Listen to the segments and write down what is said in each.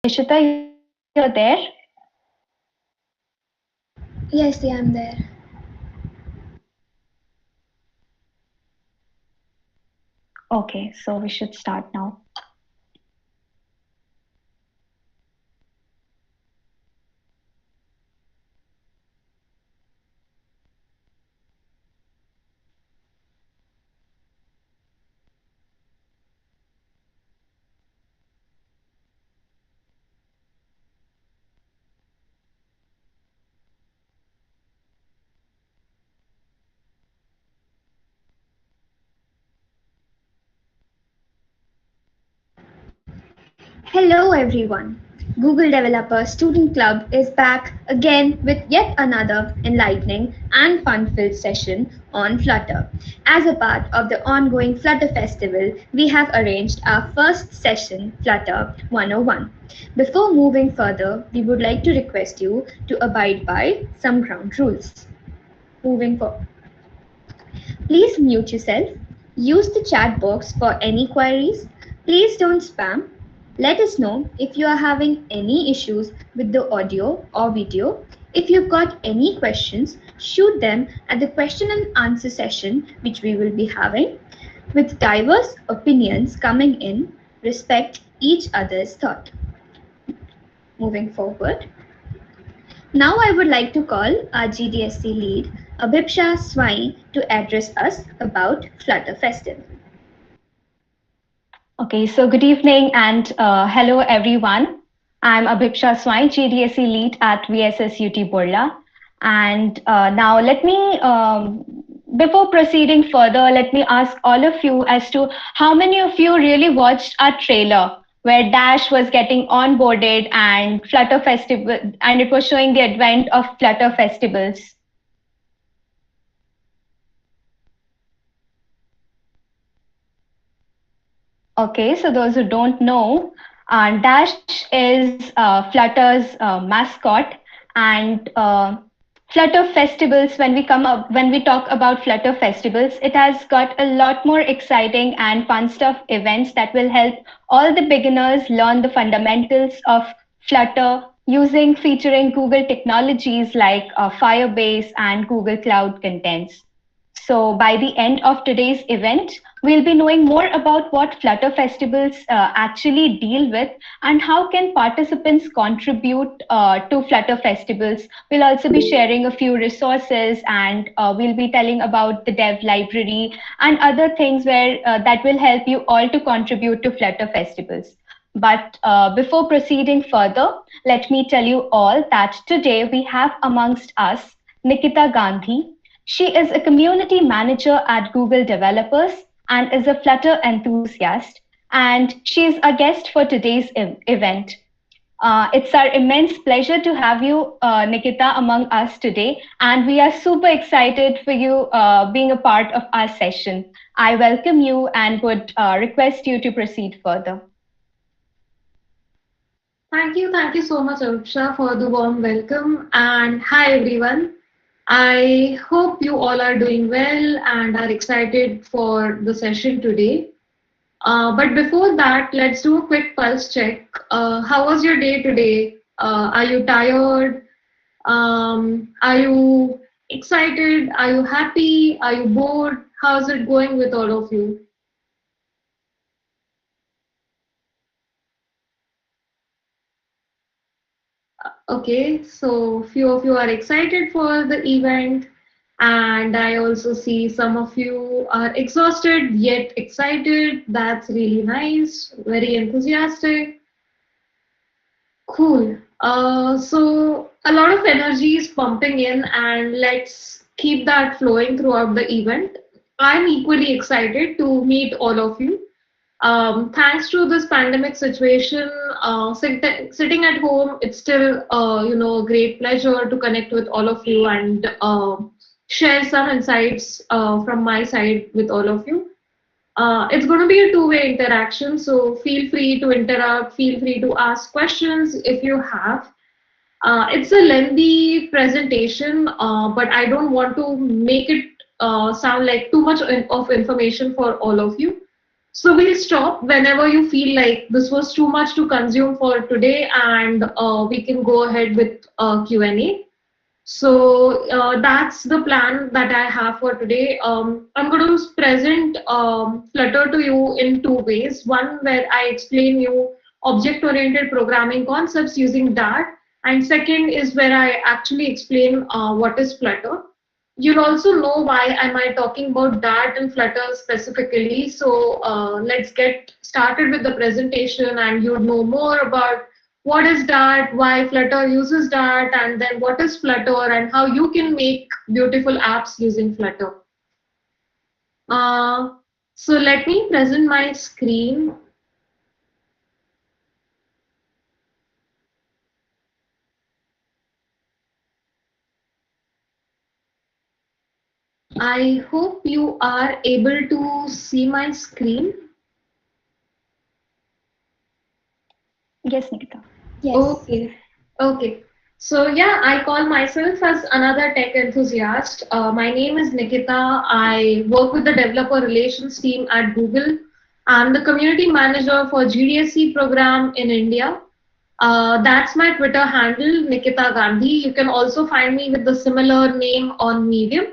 Ishita, you're there? Yes, yeah, I'm there. Okay, so we should start now. Hello, everyone. Google Developer Student Club is back again with yet another enlightening and fun filled session on Flutter. As a part of the ongoing Flutter Festival, we have arranged our first session, Flutter 101. Before moving further, we would like to request you to abide by some ground rules. Moving forward. Please mute yourself. Use the chat box for any queries. Please don't spam. Let us know if you are having any issues with the audio or video. If you've got any questions, shoot them at the question and answer session which we will be having. With diverse opinions coming in, respect each other's thought. Moving forward. Now I would like to call our GDSC lead, Abhipsha Swai, to address us about Flutter Festival. Okay, so good evening and hello everyone. I'm Abhipsha Swai, GDSE lead at VSSUT Burla. And now before proceeding further, let me ask all of you as to how many of you really watched our trailer where Dash was getting onboarded and Flutter Festival, and it was showing the advent of Flutter festivals. Okay, so those who don't know, Dash is Flutter's mascot, and Flutter festivals. When we talk about Flutter festivals, it has got a lot more exciting and fun stuff events that will help all the beginners learn the fundamentals of Flutter using featuring Google technologies like Firebase and Google Cloud Contents. So by the end of today's event, we'll be knowing more about what Flutter festivals actually deal with and how can participants contribute to Flutter festivals. We'll also be sharing a few resources and we'll be telling about the dev library and other things where that will help you all to contribute to Flutter festivals. But before proceeding further, let me tell you all that today we have amongst us Nikita Gandhi. She is a community manager at Google Developers and is a Flutter enthusiast. And she is a guest for today's event. It's our immense pleasure to have you, Nikita, among us today. And we are super excited for you being a part of our session. I welcome you and would request you to proceed further. Thank you so much, Aruksha, for the warm welcome. And hi, everyone. I hope you all are doing well and are excited for the session today. But before that, let's do a quick pulse check. How was your day today? Are you tired? Are you excited? Are you happy? Are you bored? How's it going with all of you? Okay, so few of you are excited for the event, and I also see some of you are exhausted yet excited. That's really nice, very enthusiastic. Cool. So a lot of energy is pumping in, and let's keep that flowing throughout the event. I'm equally excited to meet all of you. Thanks to this pandemic situation, sitting at home, it's still, a great pleasure to connect with all of you and share some insights from my side with all of you. It's going to be a two-way interaction, so feel free to interrupt, feel free to ask questions if you have. It's a lengthy presentation, but I don't want to make it sound like too much of information for all of you. So we'll stop whenever you feel like this was too much to consume for today, and we can go ahead with Q&A. So that's the plan that I have for today. I'm going to present Flutter to you in two ways. One where I explain you object-oriented programming concepts using Dart, and second is where I actually explain what is Flutter. You'll also know why am I talking about Dart and Flutter specifically. So let's get started with the presentation, and you'll know more about what is Dart, why Flutter uses Dart, and then what is Flutter and how you can make beautiful apps using Flutter. Uh, so let me present my screen. I hope you are able to see my screen. Yes, Nikita. Yes. Okay. Okay. So yeah, I call myself as another tech enthusiast. My name is Nikita. I work with the developer relations team at Google. I'm the community manager for GDSC program in India. That's my Twitter handle, Nikita Gandhi. You can also find me with the similar name on Medium.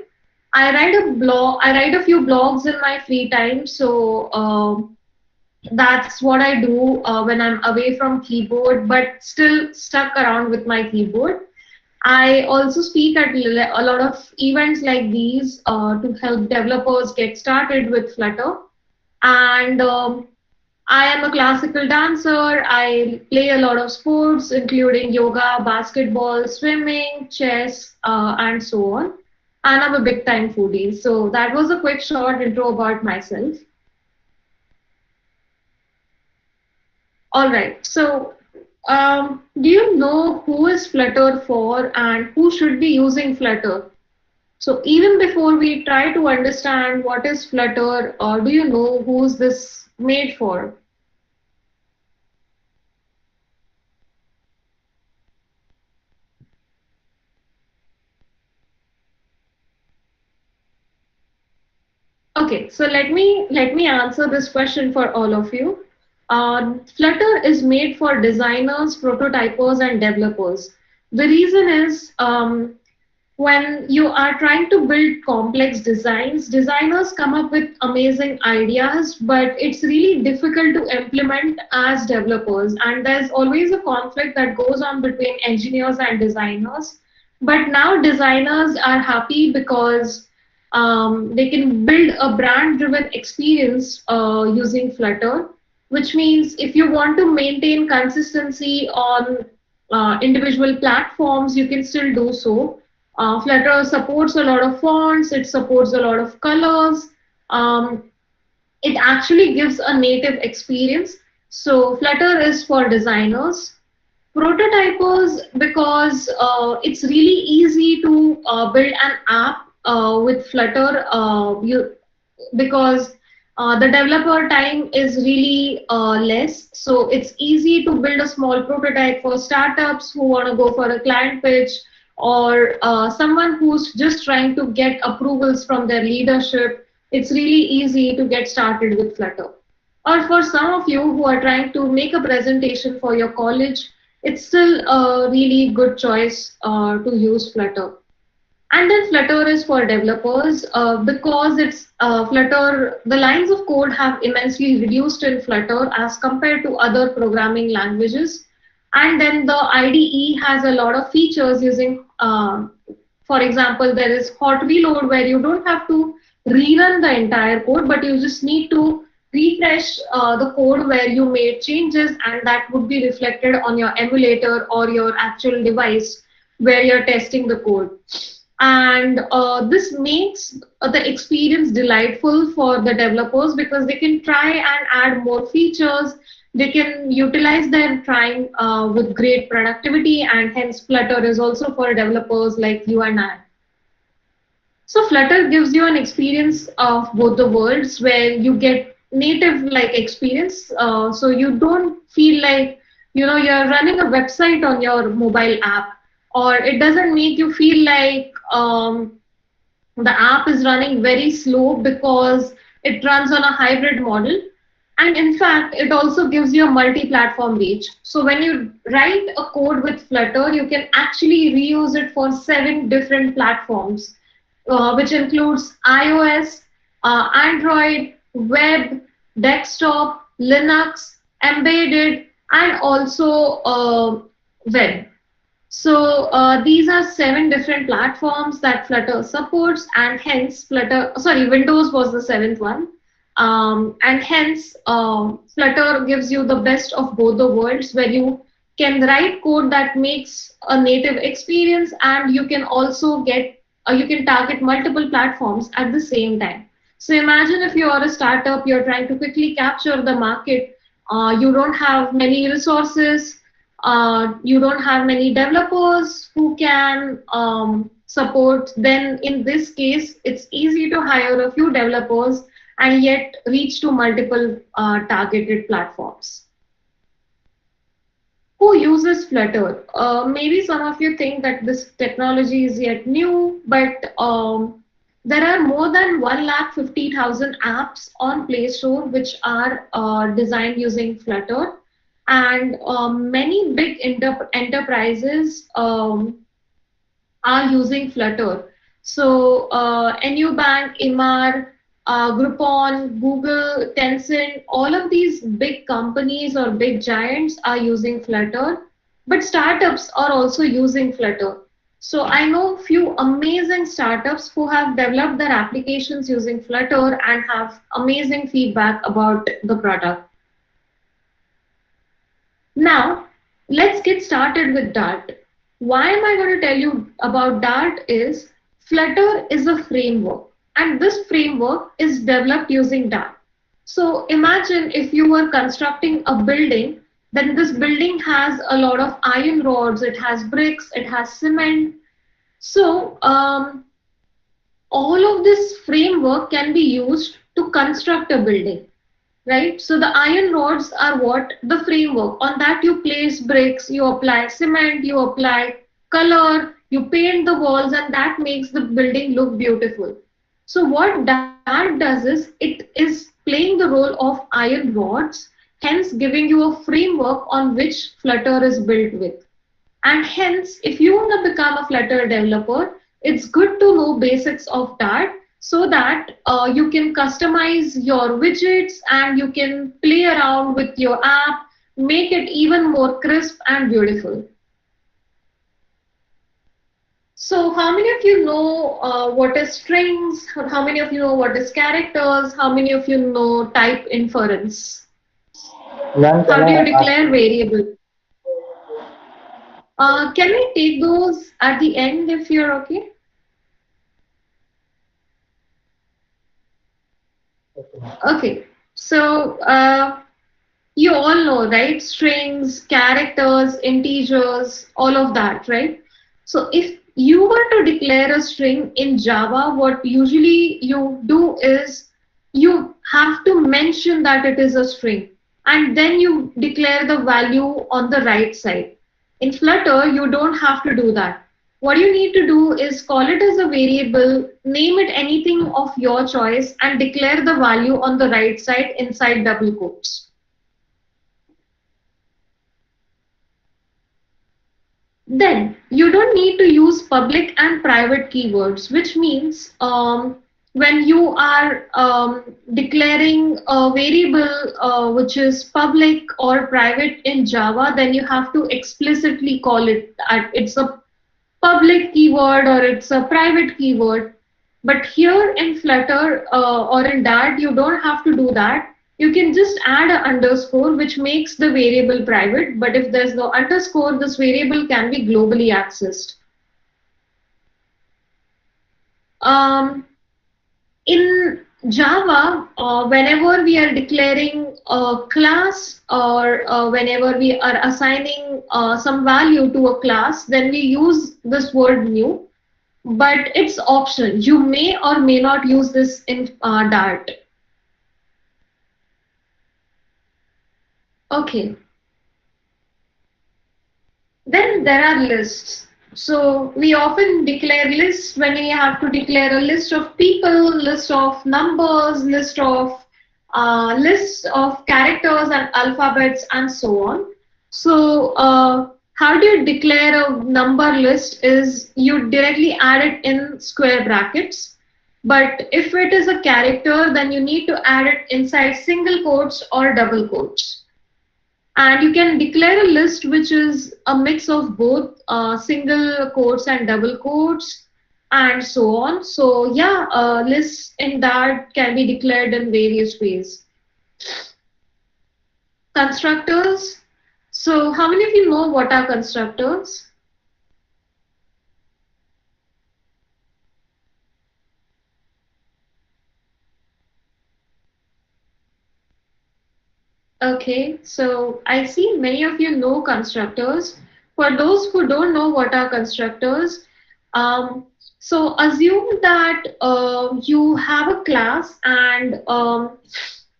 I write a blog. I write a few blogs in my free time. So that's what I do when I'm away from keyboard, but still stuck around with my keyboard. I also speak at a lot of events like these to help developers get started with Flutter. And I am a classical dancer. I play a lot of sports, including yoga, basketball, swimming, chess, and so on. And I'm a big time foodie. So that was a quick short intro about myself. All right. So, do you know who is Flutter for and who should be using Flutter? So, even before we try to understand what is Flutter, do you know who's this made for? Okay, so let me answer this question for all of you. Flutter is made for designers, prototypers, and developers. The reason is when you are trying to build complex designs, designers come up with amazing ideas, but it's really difficult to implement as developers. And there's always a conflict that goes on between engineers and designers. But now designers are happy because they can build a brand driven experience using Flutter, which means if you want to maintain consistency on individual platforms, you can still do so. Flutter supports a lot of fonts, it supports a lot of colors. Um, it actually gives a native experience. So Flutter is for designers. Prototypers, because it's really easy to build an app with Flutter because the developer time is really less. So it's easy to build a small prototype for startups who want to go for a client pitch, or someone who's just trying to get approvals from their leadership. It's really easy to get started with Flutter. Or for some of you who are trying to make a presentation for your college, it's still a really good choice to use Flutter. And then Flutter is for developers because it's Flutter, the lines of code have immensely reduced in Flutter as compared to other programming languages. And then the IDE has a lot of features using, for example, there is hot reload where you don't have to rerun the entire code, but you just need to refresh the code where you made changes, and that would be reflected on your emulator or your actual device where you're testing the code. And this makes the experience delightful for the developers because they can try and add more features. They can utilize their time with great productivity, and hence Flutter is also for developers like you and I. So Flutter gives you an experience of both the worlds where you get native like experience. So you don't feel like you're running a website on your mobile app, or it doesn't make you feel like the app is running very slow because it runs on a hybrid model. And in fact, it also gives you a multi-platform reach. So when you write a code with Flutter, you can actually reuse it for 7 different platforms, which includes iOS, Android, web, desktop, Linux, embedded, and also web. So these are 7 different platforms that Flutter supports, and hence Windows was the seventh one, and hence Flutter gives you the best of both the worlds, where you can write code that makes a native experience, and you can target multiple platforms at the same time. So imagine if you are a startup, you're trying to quickly capture the market, you don't have many resources, you don't have many developers who can support, then in this case, it's easy to hire a few developers and yet reach to multiple targeted platforms. Who uses Flutter? Maybe some of you think that this technology is yet new, but there are more than 150,000 apps on Play Store which are designed using Flutter, and many big enterprises are using Flutter. So NU Bank, Imar, Groupon, Google, Tencent, all of these big companies or big giants are using Flutter, but startups are also using Flutter. So I know few amazing startups who have developed their applications using Flutter and have amazing feedback about the product. Now, let's get started with Dart. Why am I going to tell you about Dart is Flutter is a framework, and this framework is developed using Dart. So imagine if you were constructing a building, then this building has a lot of iron rods, it has bricks, it has cement. So all of this framework can be used to construct a building, right? So the iron rods are what? The framework. On that you place bricks, you apply cement, you apply color, you paint the walls, and that makes the building look beautiful. So what that does is it is playing the role of iron rods, hence giving you a framework on which Flutter is built with. And hence, if you want to become a Flutter developer, it's good to know basics of Dart so that you can customize your widgets and you can play around with your app, make it even more crisp and beautiful. So how many of you know what is strings? How many of you know what is characters? How many of you know type inference? Ma'am, How can do I you ask? declare variable? Can we take those at the end if you're okay? Okay, so you all know, right? Strings, characters, integers, all of that, right? So if you were to declare a string in Java, what usually you do is you have to mention that it is a string, and then you declare the value on the right side. In Flutter, you don't have to do that. What you need to do is call it as a variable, name it anything of your choice, and declare the value on the right side inside double quotes. Then you don't need to use public and private keywords, which means when you are declaring a variable which is public or private in Java, then you have to explicitly call it that it's a public keyword or it's a private keyword. But here in Flutter or in Dart, you don't have to do that. You can just add an underscore which makes the variable private, but if there's no underscore, this variable can be globally accessed. In Java, whenever we are declaring a class or whenever we are assigning some value to a class, then we use this word new, but it's optional. You may or may not use this in Dart. Okay. Then there are lists. So we often declare lists when we have to declare a list of people, list of numbers, list of lists of characters and alphabets and so on. So how do you declare a number list is you directly add it in square brackets. But if it is a character, then you need to add it inside single quotes or double quotes. And you can declare a list which is a mix of both single quotes and double quotes and so on. So yeah, lists in that can be declared in various ways. Constructors. So how many of you know what are constructors? Okay, so I see many of you know constructors. For those who don't know what are constructors, um, so assume that you have a class and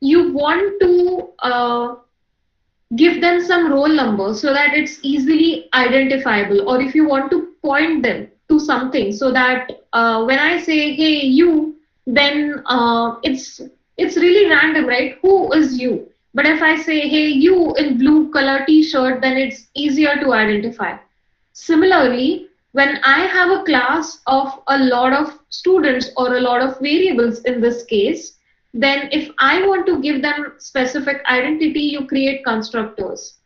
you want to give them some roll number so that it's easily identifiable, or if you want to point them to something so that when I say hey you, then it's really random, right? Who is you? But if I say hey you in blue color t-shirt, then it's easier to identify. Similarly, when I have a class of a lot of students or a lot of variables in this case, then if I want to give them specific identity, you create constructors.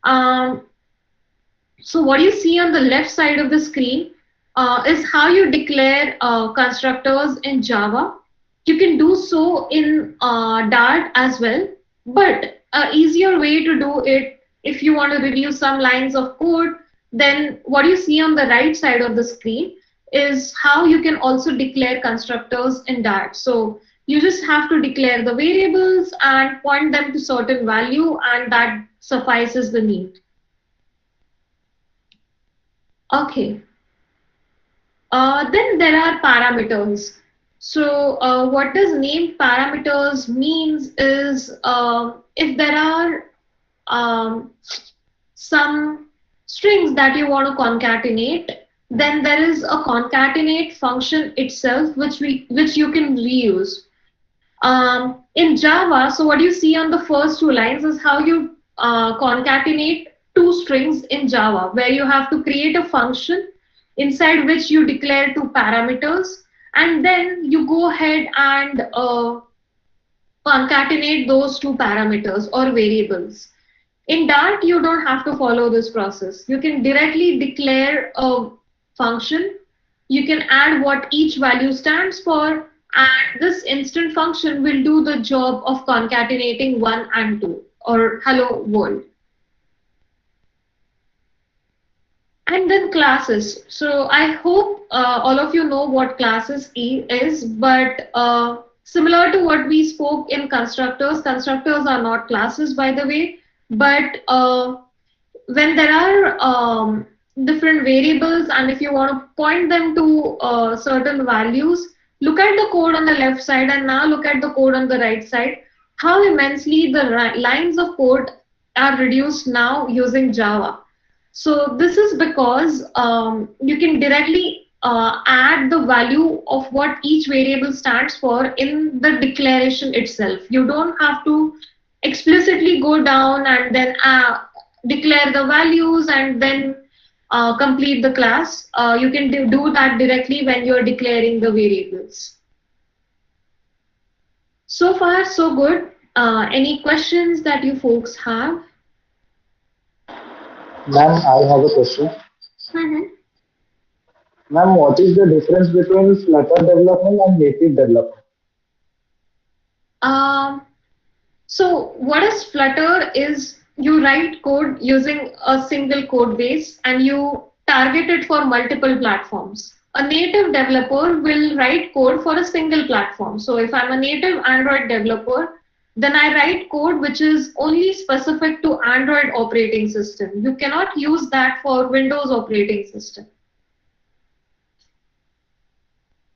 Um, so what you see on the left side of the screen is how you declare constructors in Java. You can do so in Dart as well, but an easier way to do it if you want to review some lines of code, then what you see on the right side of the screen is how you can also declare constructors in Dart. So you just have to declare the variables and point them to certain value, and that suffices the need. Okay. Then there are parameters. So what does named parameters means is if there are some strings that you want to concatenate, then there is a concatenate function itself which you can reuse. In Java, so what you see on the first two lines is how you concatenate two strings in Java, where you have to create a function inside which you declare two parameters, and then you go ahead and concatenate those two parameters or variables. In Dart, you don't have to follow this process. You can directly declare a function. You can add what each value stands for, and this instant function will do the job of concatenating 1 and 2, or hello world. And then classes. So I hope all of you know what classes is, but similar to what we spoke in constructors, constructors are not classes, by the way, but when there are different variables and if you want to point them to certain values, look at the code on the left side and now look at the code on the right side, how immensely the lines of code are reduced now using Java. So this is because you can directly add the value of what each variable stands for in the declaration itself. You don't have to explicitly go down and then declare the values and then complete the class. You can do that directly when you're declaring the variables. So far, so good. Any questions that you folks have? Ma'am, I have a question. Mhm. Ma'am, what is the difference between Flutter development and native development? Um, so what is Flutter is you write code using a single code base and you target it for multiple platforms. A native developer will write code for a single platform. So if I'm a native Android developer, then I write code which is only specific to Android operating system. You cannot use that for Windows operating system.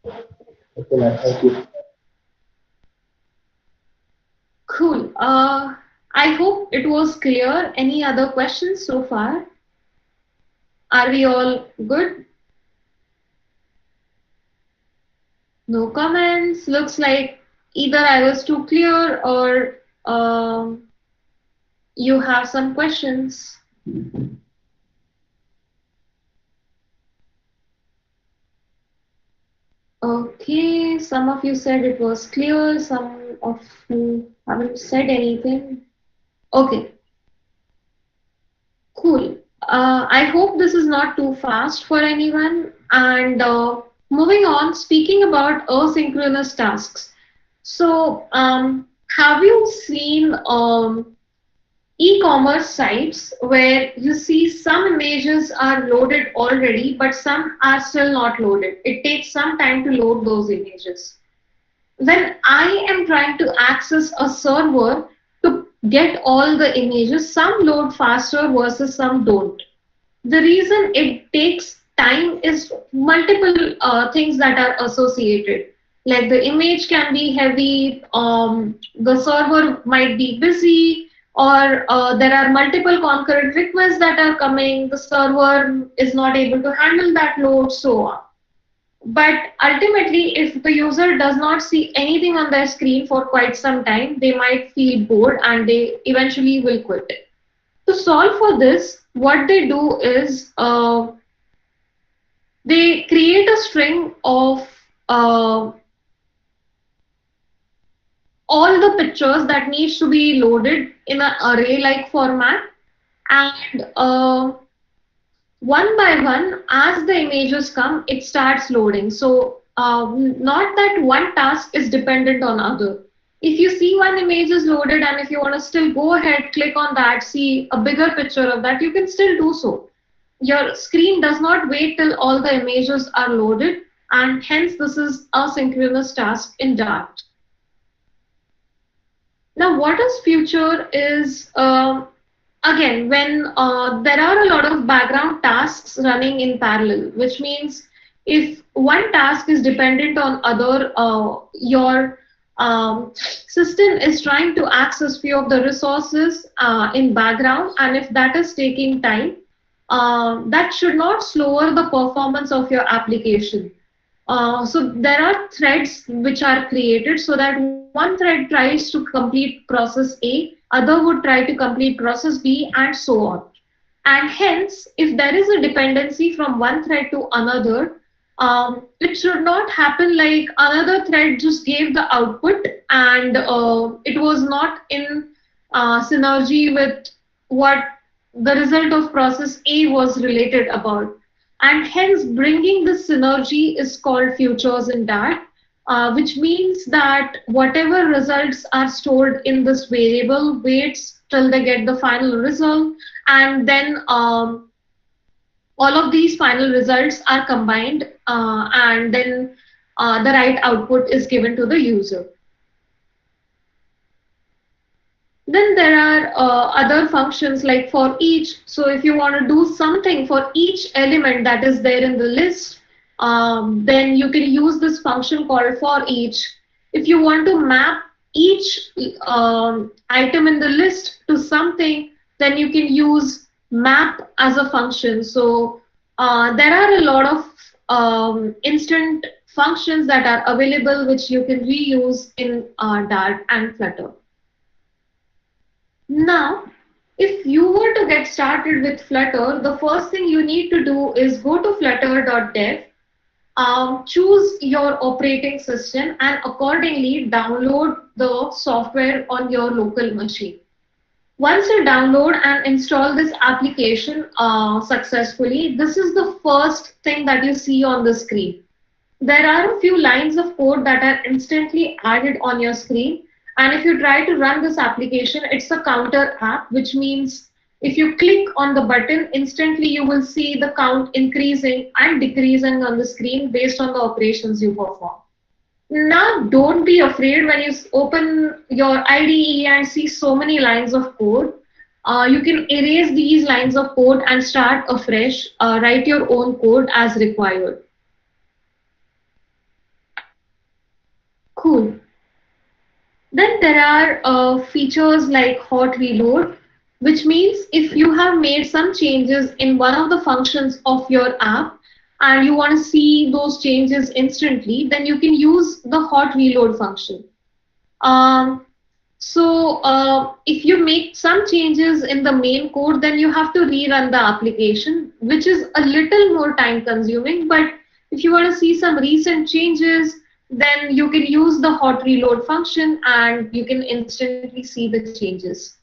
Okay, ma'am, thank you. Cool. I hope it was clear. Any other questions so far? Are we all good? No comments. Looks like Either I was too clear or you have some questions. Okay, some of you said it was clear, some of you haven't said anything. Okay, cool. I hope this is not too fast for anyone. And moving on, speaking about asynchronous tasks. So, have you seen e-commerce sites where you see some images are loaded already, but some are still not loaded? It takes some time to load those images. When I am trying to access a server to get all the images, some load faster versus some don't. The reason it takes time is multiple things that are associated. Like the image can be heavy, the server might be busy, or there are multiple concurrent requests that are coming, the server is not able to handle that load, so on. But ultimately, if the user does not see anything on their screen for quite some time, they might feel bored and they eventually will quit. To solve for this, what they do is they create a string of uh, all the pictures that needs to be loaded in an array-like format, and one by one, as the images come, it starts loading. So not that one task is dependent on other. If you see one image is loaded and if you want to still go ahead, click on that, see a bigger picture of that, you can still do so. Your screen does not wait till all the images are loaded, and hence this is a synchronous task in Dart. Now, what is future is again when there are a lot of background tasks running in parallel, which means if one task is dependent on other, your system is trying to access few of the resources in background, and if that is taking time, that should not slower the performance of your application. So there are threads which are created so that one thread tries to complete process A, other would try to complete process B, and so on. And hence, if there is a dependency from one thread to another, it should not happen like another thread just gave the output and it was not in synergy with what the result of process A was related about. And hence, bringing this synergy is called futures in Dart, which means that whatever results are stored in this variable waits till they get the final result, and then all of these final results are combined, and then the right output is given to the user. Then there are other functions like for each. So if you want to do something for each element that is there in the list, then you can use this function called for each. If you want to map each item in the list to something, then you can use map as a function. So there are a lot of instant functions that are available which you can reuse in Dart and Flutter. Now, if you were to get started with Flutter, the first thing you need to do is go to flutter.dev, choose your operating system, and accordingly download the software on your local machine. Once you download and install this application successfully, this is the first thing that you see on the screen. There are a few lines of code that are instantly added on your screen. And if you try to run this application, it's a counter app, which means if you click on the button, instantly you will see the count increasing and decreasing on the screen based on the operations you perform. Now, don't be afraid when you open your IDE and see so many lines of code. You can erase these lines of code and start afresh, write your own code as required. Cool. Then there are features like hot reload, which means if you have made some changes in one of the functions of your app and you want to see those changes instantly, then you can use the hot reload function. Um, if you make some changes in the main code, then you have to rerun the application, which is a little more time consuming. But if you want to see some recent changes, then you can use the hot reload function and you can instantly see the changes.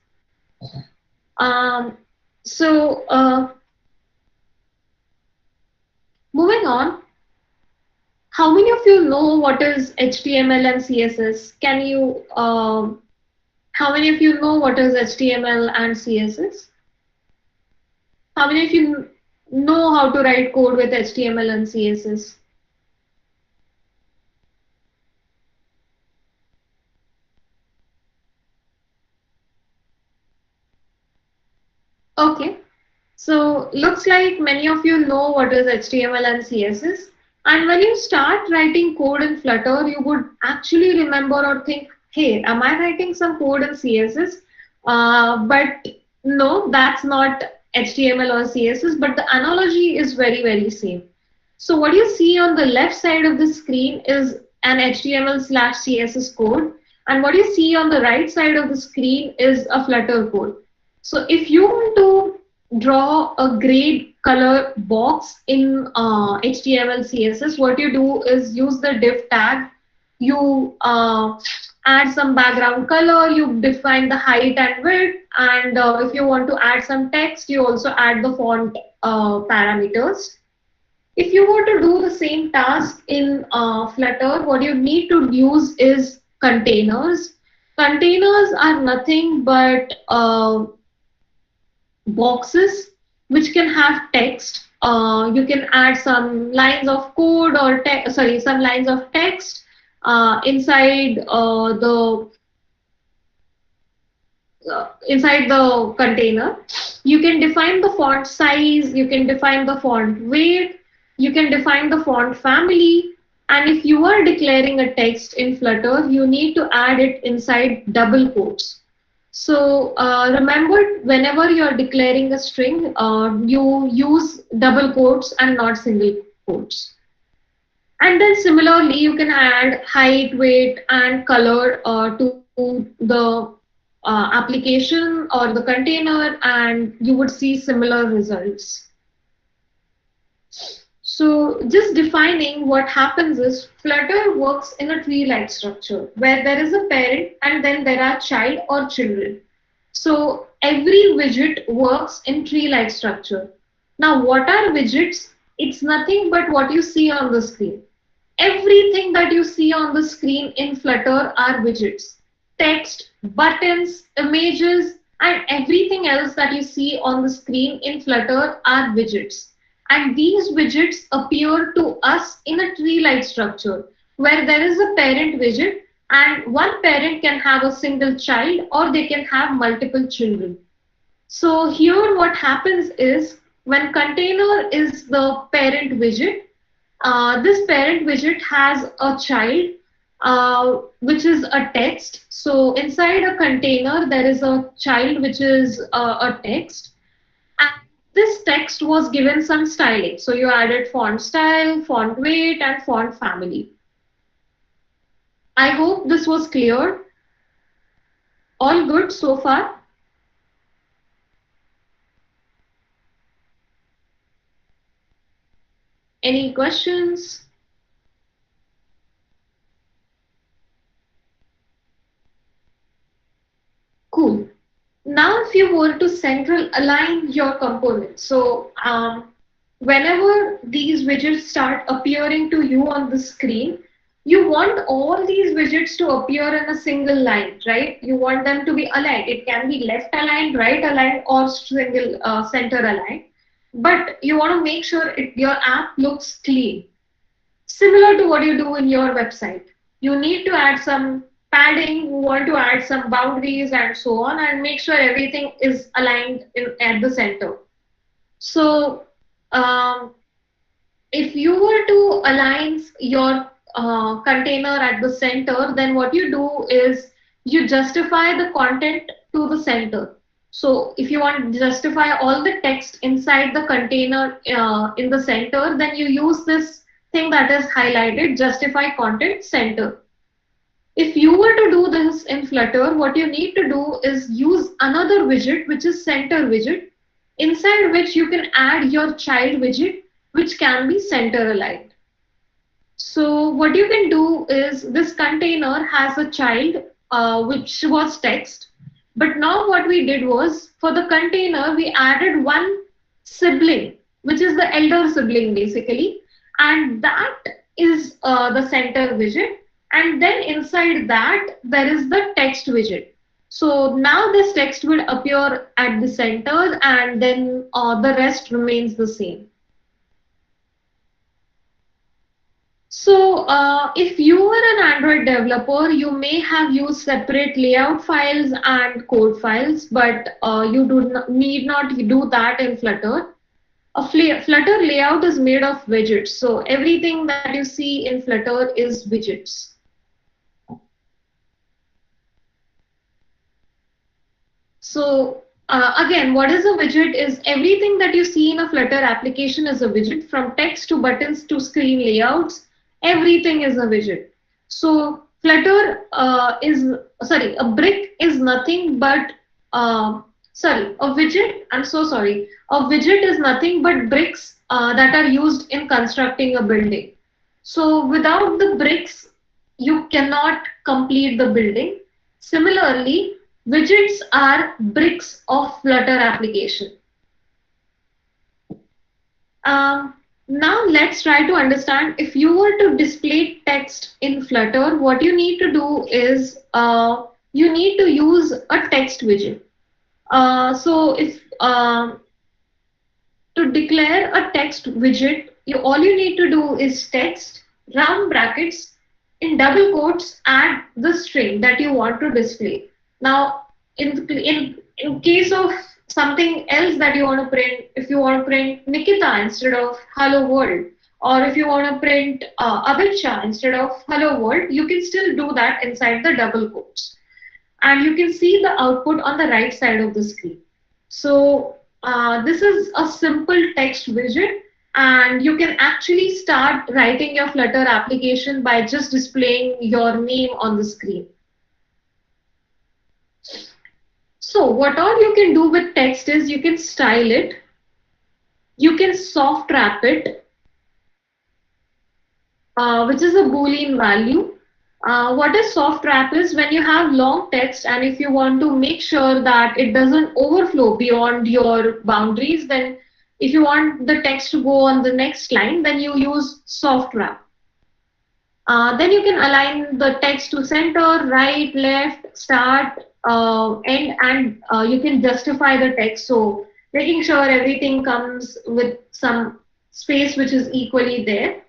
Um, so moving on, how many of you know what is HTML and CSS? How many of you know what is HTML and CSS? How many of you know how to write code with HTML and CSS? Okay, so looks like many of you know what is HTML and CSS. And when you start writing code in Flutter, you would actually remember or think, hey, am I writing some code in CSS? But no, that's not HTML or CSS, but the analogy is very, very same. So what you see on the left side of the screen is an HTML/CSS code, and what you see on the right side of the screen is a Flutter code. So if you want to draw a grade color box in HTML CSS, what you do is use the div tag. You add some background color, you define the height and width, and if you want to add some text, you also add the font parameters. If you were to do the same task in Flutter, what you need to use is containers. Containers are nothing but boxes which can have text. You can add some lines of code or some lines of text inside the container. You can define the font size, you can define the font weight, you can define the font family, and if you are declaring a text in Flutter, you need to add it inside double quotes. So remember, whenever you are declaring a string, you use double quotes and not single quotes. And then similarly, you can add height, weight, and color to the application or the container, and you would see similar results. So just defining what happens is Flutter works in a tree-like structure where there is a parent and then there are child or children. So every widget works in tree-like structure. Now what are widgets? It's nothing but what you see on the screen. Everything that you see on the screen in Flutter are widgets. Text, buttons, images, and everything else that you see on the screen in Flutter are widgets. And these widgets appear to us in a tree-like structure where there is a parent widget and one parent can have a single child or they can have multiple children. So here what happens is when container is the parent widget, this parent widget has a child which is a text. So inside a container there is a child which is a text. And this text was given some styling. So you added font style, font weight, and font family. I hope this was clear. All good so far? Any questions? Cool. Now, if you were to central align your components, so whenever these widgets start appearing to you on the screen, you want all these widgets to appear in a single line, right? You want them to be aligned. It can be left aligned, right aligned, or single center aligned. But you want to make sure your app looks clean. Similar to what you do in your website. You need to add some padding, you want to add some boundaries and so on, and make sure everything is aligned at the center. So if you were to align your container at the center, then what you do is you justify the content to the center. So if you want to justify all the text inside the container in the center, then you use this thing that is highlighted, justify content center. If you were to do this in Flutter, what you need to do is use another widget, which is center widget, inside which you can add your child widget, which can be center aligned. So what you can do is this container has a child, which was text. But now what we did was for the container, we added one sibling, which is the elder sibling basically. And that is the center widget. And then inside that, there is the text widget. So now this text will appear at the center and then the rest remains the same. So, if you are an Android developer, you may have used separate layout files and code files, but you need not do that in Flutter. Flutter layout is made of widgets, so everything that you see in Flutter is widgets. So, again, what is a widget is everything that you see in a Flutter application is a widget, from text to buttons to screen layouts. Everything is a widget. So Flutter a brick is nothing but, a widget, I'm so sorry. A widget is nothing but bricks that are used in constructing a building. So without the bricks, you cannot complete the building. Similarly, widgets are bricks of Flutter application. Now let's try to understand, if you were to display text in Flutter, what you need to do is you need to use a text widget. So if to declare a text widget, all you need to do is text, round brackets, in double quotes, add the string that you want to display. Now, in case of something else that you want to print, if you want to print Nikita instead of hello world, or if you want to print Avicha instead of hello world, you can still do that inside the double quotes. And you can see the output on the right side of the screen. So this is a simple text widget, and you can actually start writing your Flutter application by just displaying your name on the screen. So what all you can do with text is you can style it, you can soft wrap it, which is a Boolean value. What a soft wrap is, when you have long text and if you want to make sure that it doesn't overflow beyond your boundaries, then if you want the text to go on the next line, then you use soft wrap. Then you can align the text to center, right, left, start, end, and you can justify the text. So making sure everything comes with some space which is equally there.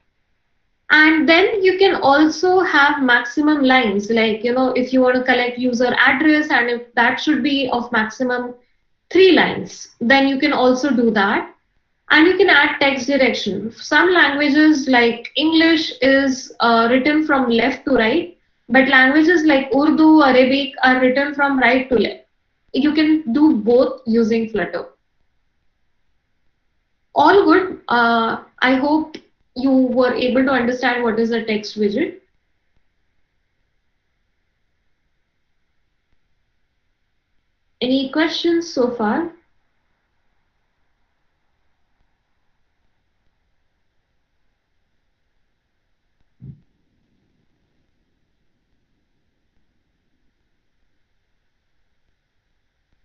And then you can also have maximum lines, like, if you want to collect user address and if that should be of maximum 3 lines, then you can also do that. And you can add text direction. Some languages like English is written from left to right, but languages like Urdu, Arabic are written from right to left. You can do both using Flutter. All good. I hope you were able to understand what is a text widget. Any questions so far?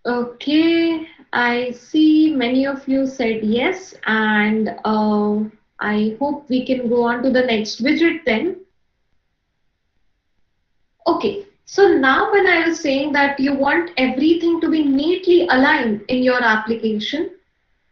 Okay, I see many of you said yes, and I hope we can go on to the next widget then. Okay, so now when I was saying that you want everything to be neatly aligned in your application,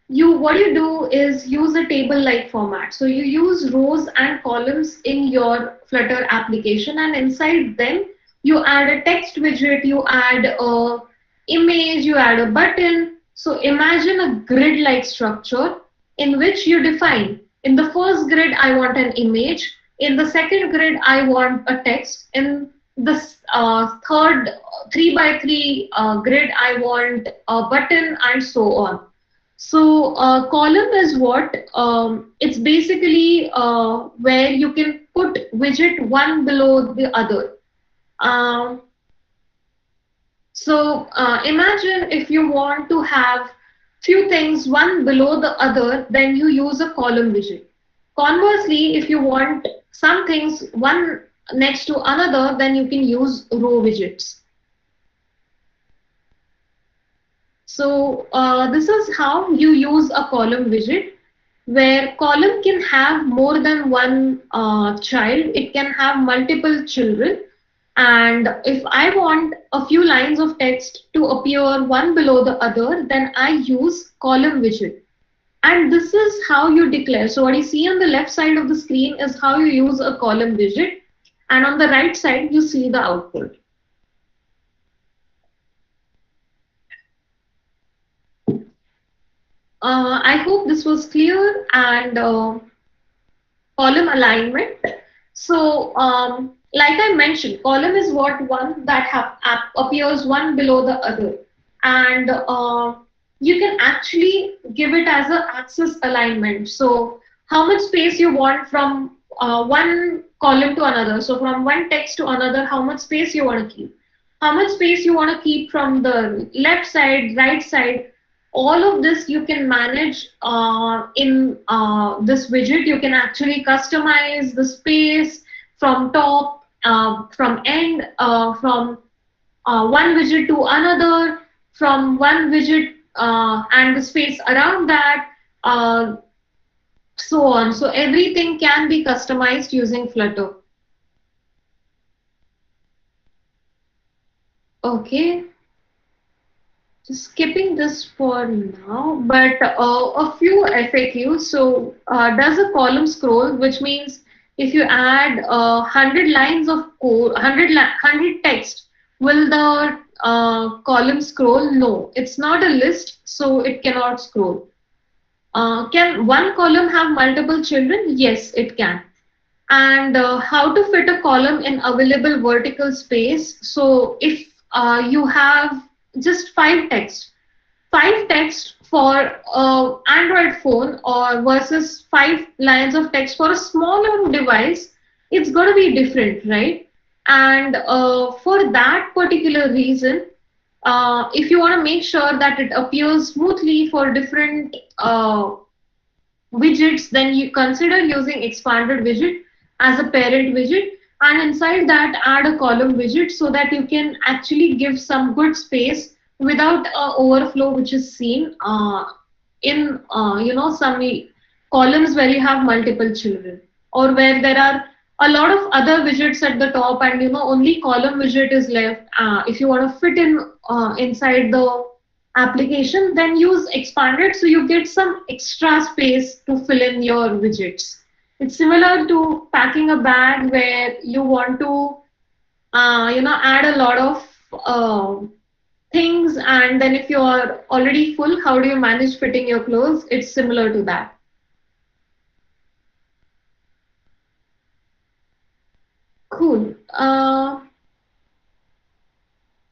what you do is use a table-like format. So you use rows and columns in your Flutter application, and inside them you add a text widget, you add a image, you add a button. So imagine a grid-like structure in which you define, in the first grid I want an image, in the second grid I want a text, in this third 3x3 grid I want a button, and so on. So column is what? It's basically where you can put widget one below the other. Um, so imagine if you want to have few things one below the other, then you use a column widget. Conversely, if you want some things one next to another, then you can use row widgets. So this is how you use a column widget, where column can have more than one child. It can have multiple children. And if I want a few lines of text to appear one below the other, then I use column widget. And this is how you declare. So what you see on the left side of the screen is how you use a column widget. And on the right side, you see the output. I hope this was clear. And column alignment. So like I mentioned, column is what one that appears one below the other. And you can actually give it as an axis alignment. So how much space you want from one column to another. So from one text to another, how much space you want to keep. How much space you want to keep from the left side, right side. All of this you can manage in this widget. You can actually customize the space from top, from end, from one widget to another, from one widget and the space around that, uh, so on. So everything can be customized using Flutter. Okay. Just skipping this for now, but a few FAQs. So does a column scroll, which means if you add 100 lines of code, 100 text, will the column scroll? No, it's not a list, so it cannot scroll. Can one column have multiple children? Yes, it can. And how to fit a column in available vertical space? So if you have just five text for Android phone or versus 5 lines of text for a smaller device, it's going to be different, right? And for that particular reason, if you want to make sure that it appears smoothly for different widgets, then you consider using expanded widget as a parent widget, and inside that add a column widget so that you can actually give some good space without overflow, which is seen in some columns where you have multiple children, or where there are a lot of other widgets at the top, and only column widget is left. If you want to fit in inside the application, then use expanded so you get some extra space to fill in your widgets. It's similar to packing a bag where you want to add a lot of things, and then if you are already full, how do you manage fitting your clothes? It's similar to that. Cool.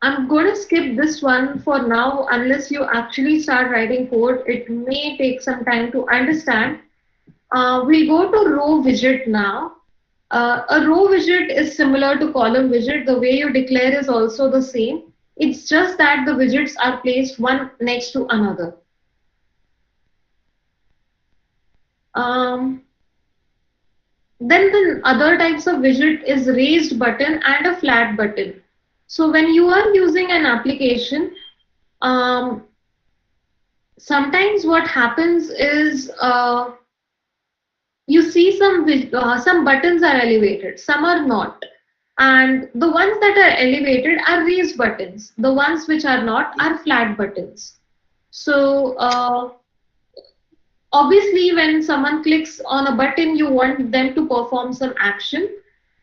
I'm going to skip this one for now unless you actually start writing code. It may take some time to understand. We'll go to row widget now. A row widget is similar to column widget. The way you declare is also the same. It's just that the widgets are placed one next to another. Then the other types of widget is raised button and a flat button. So when you are using an application, um, sometimes what happens is you see some buttons are elevated, some are not. And the ones that are elevated are raised buttons. The ones which are not are flat buttons. So obviously, when someone clicks on a button, you want them to perform some action.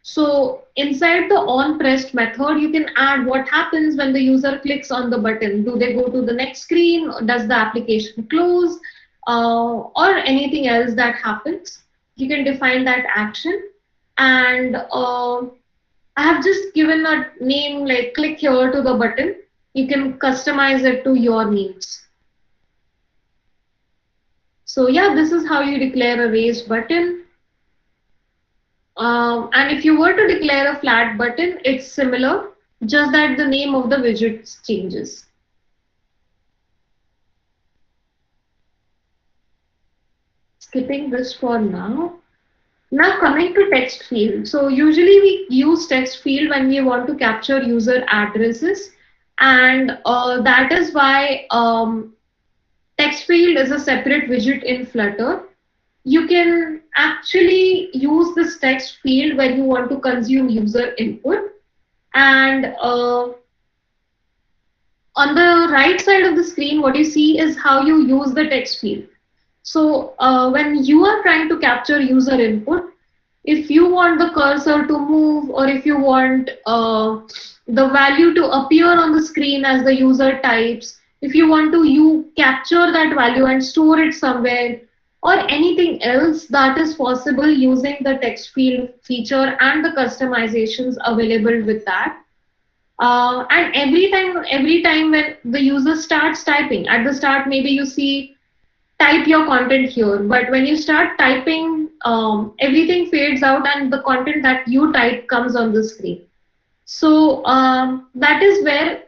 So inside the on pressed method, you can add what happens when the user clicks on the button. Do they go to the next screen? Does the application close? Or anything else that happens? You can define that action. And I have just given a name like click here to the button. You can customize it to your needs. So yeah, this is how you declare a raised button. And if you were to declare a flat button, it's similar, just that the name of the widget changes. Skipping this for now. Now coming to text field. So usually we use text field when we want to capture user addresses, and that is why text field is a separate widget in Flutter. You can actually use this text field when you want to consume user input. And on the right side of the screen, what you see is how you use the text field. So when you are trying to capture user input, if you want the cursor to move, or if you want the value to appear on the screen as the user types, if you want to you capture that value and store it somewhere, or anything else, that is possible using the text field feature and the customizations available with that. And every time when the user starts typing, at the start maybe you see type your content here, but when you start typing, everything fades out and the content that you type comes on the screen. So that is where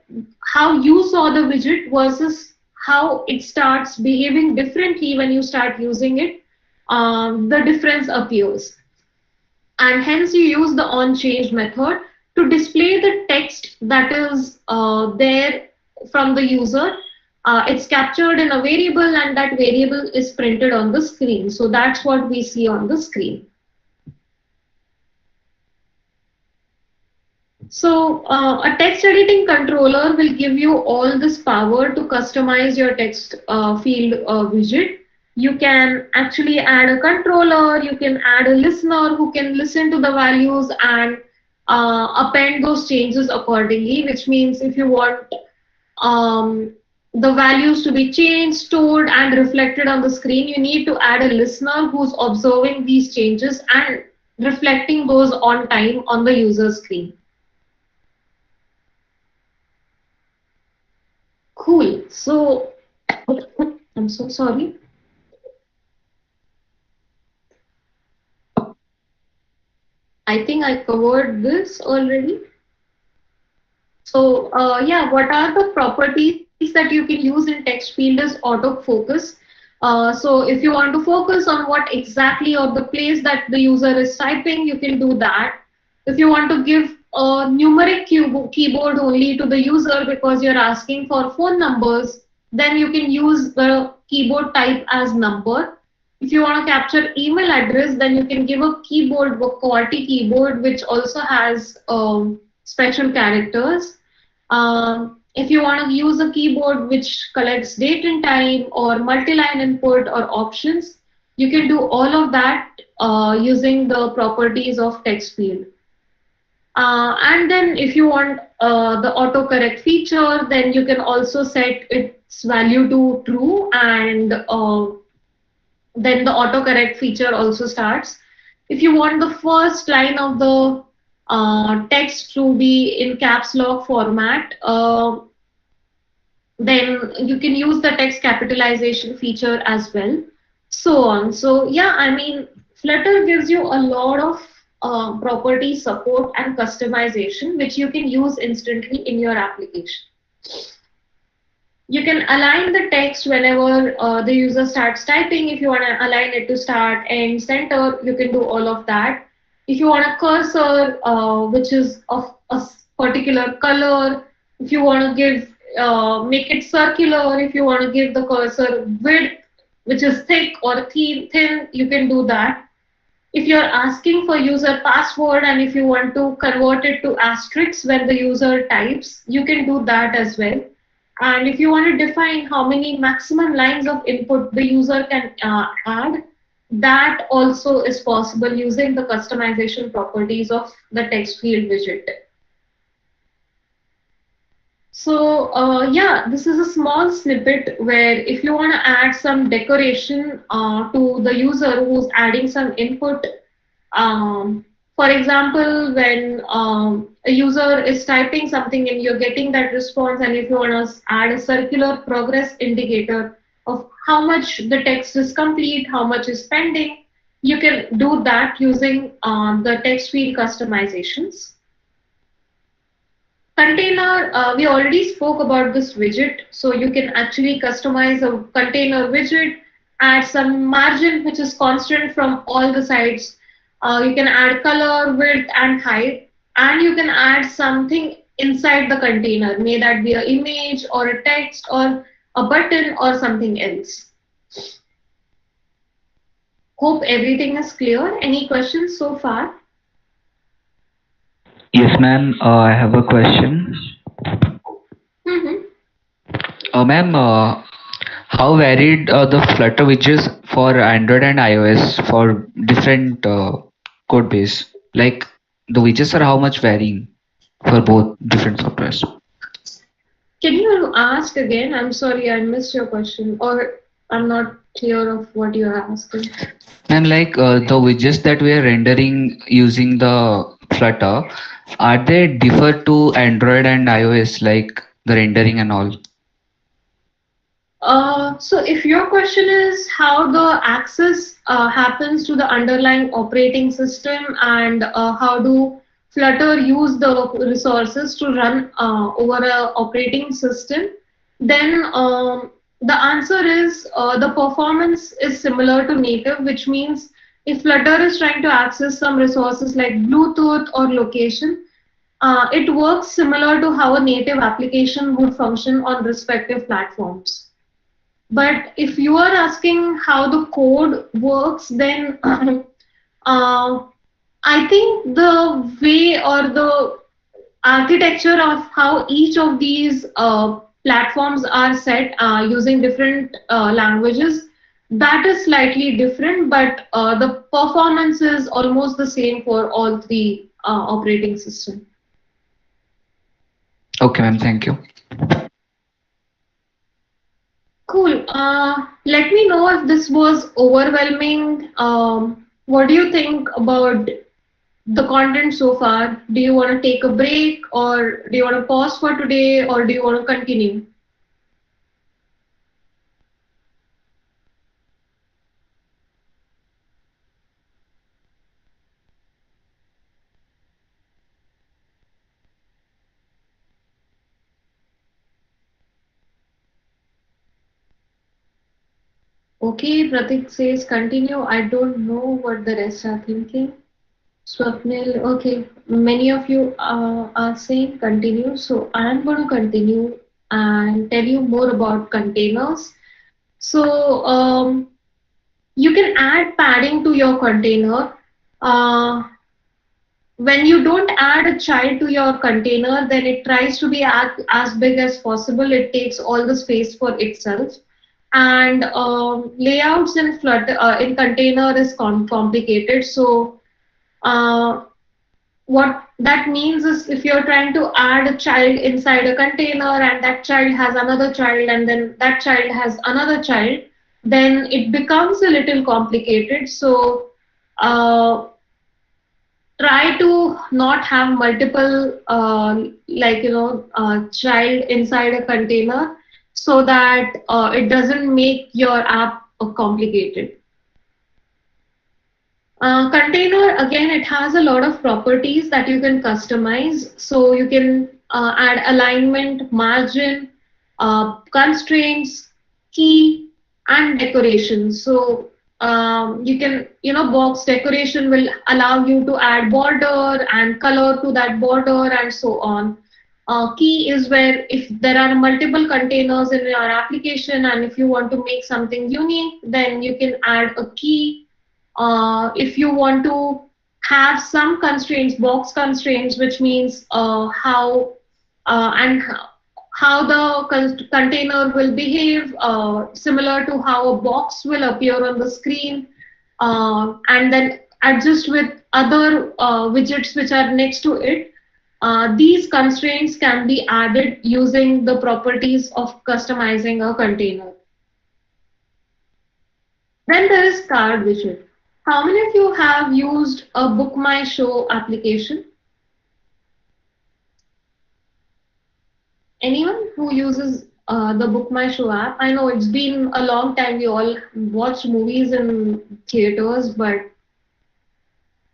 how you saw the widget versus how it starts behaving differently when you start using it, the difference appears. And hence you use the onChange method to display the text that is there from the user. It's captured in a variable, and that variable is printed on the screen. So that's what we see on the screen. So a text editing controller will give you all this power to customize your text field widget. You can actually add a controller, you can add a listener who can listen to the values and append those changes accordingly, which means if you want the values to be changed, stored, and reflected on the screen, you need to add a listener who's observing these changes and reflecting those on time on the user screen. Cool. So, I'm so sorry. I think I covered this already. So, yeah, what are the properties that you can use in text field is autofocus. So if you want to focus on what exactly or the place that the user is typing, you can do that. If you want to give a numeric keyboard only to the user because you're asking for phone numbers, then you can use the keyboard type as number. If you want to capture email address, then you can give a keyboard, a QWERTY keyboard, which also has special characters. If you want to use a keyboard which collects date and time or multi-line input or options, you can do all of that using the properties of text field. And then if you want the autocorrect feature, then you can also set its value to true, and then the autocorrect feature also starts. If you want the first line of the text to be in caps lock format, then you can use the text capitalization feature as well, so on. So yeah, I mean, Flutter gives you a lot of property support and customization, which you can use instantly in your application. You can align the text whenever the user starts typing. If you want to align it to start, end, center, you can do all of that. If you want a cursor which is of a particular color, if you want to give make it circular, if you want to give the cursor width which is thick or thin, you can do that. If you're asking for user password and if you want to convert it to asterisks when the user types, you can do that as well. And if you want to define how many maximum lines of input the user can add, that also is possible using the customization properties of the text field widget. So yeah, this is a small snippet where if you want to add some decoration to the user who's adding some input, for example, when a user is typing something and you're getting that response, and if you want to add a circular progress indicator of how much the text is complete, how much is pending, You can do that using the text field customizations. Container, we already spoke about this widget, so you can actually customize a container widget, add some margin which is constant from all the sides. You can add color, width, and height, and you can add something inside the container, may that be an image or a text or a button or something else. Hope everything is clear. Any questions so far? Yes, ma'am. I have a question. Mm-hmm. Ma'am, how varied the Flutter widgets for Android and iOS for different code base? Like the widgets are how much varying for both different softwares? Can you ask again? I'm sorry, I missed your question, or I'm not clear of what you're asking. And like the widgets that we are rendering using the Flutter, are they differ to Android and iOS, like the rendering and all? So if your question is how the access happens to the underlying operating system and how do Flutter use the resources to run over a operating system, then the answer is the performance is similar to native, which means if Flutter is trying to access some resources like Bluetooth or location, it works similar to how a native application would function on respective platforms. But if you are asking how the code works, then I think the way or the architecture of how each of these platforms are set using different languages, that is slightly different, but the performance is almost the same for all three operating systems. Okay, ma'am. Thank you. Cool. Let me know if this was overwhelming. What do you think about the content so far? Do you want to take a break or do you want to pause for today or do you want to continue? Okay, Pratik says continue. I don't know what the rest are thinking. Swapnil, okay, many of you are saying continue, so I'm going to continue and tell you more about containers. So, you can add padding to your container. Uh, when you don't add a child to your container, then it tries to be as big as possible. It takes all the space for itself. And layouts in Flutter in container is complicated. So uh, what that means is if you're trying to add a child inside a container and that child has another child and then that child has another child, then it becomes a little complicated. So uh, try to not have multiple child inside a container so that it doesn't make your app complicated. Container, again, it has a lot of properties that you can customize. So you can add alignment, margin, constraints, key, and decoration. So you can, box decoration will allow you to add border and color to that border and so on. Key is where if there are multiple containers in your application and if you want to make something unique, then you can add a key. If you want to have some constraints, box constraints, which means how the container will behave, similar to how a box will appear on the screen, and then adjust with other widgets which are next to it. These constraints can be added using the properties of customizing a container. Then there is card widget. How many of you have used a Book My Show application? Anyone who uses the Book My Show app? I know it's been a long time. We all watch movies in theaters, but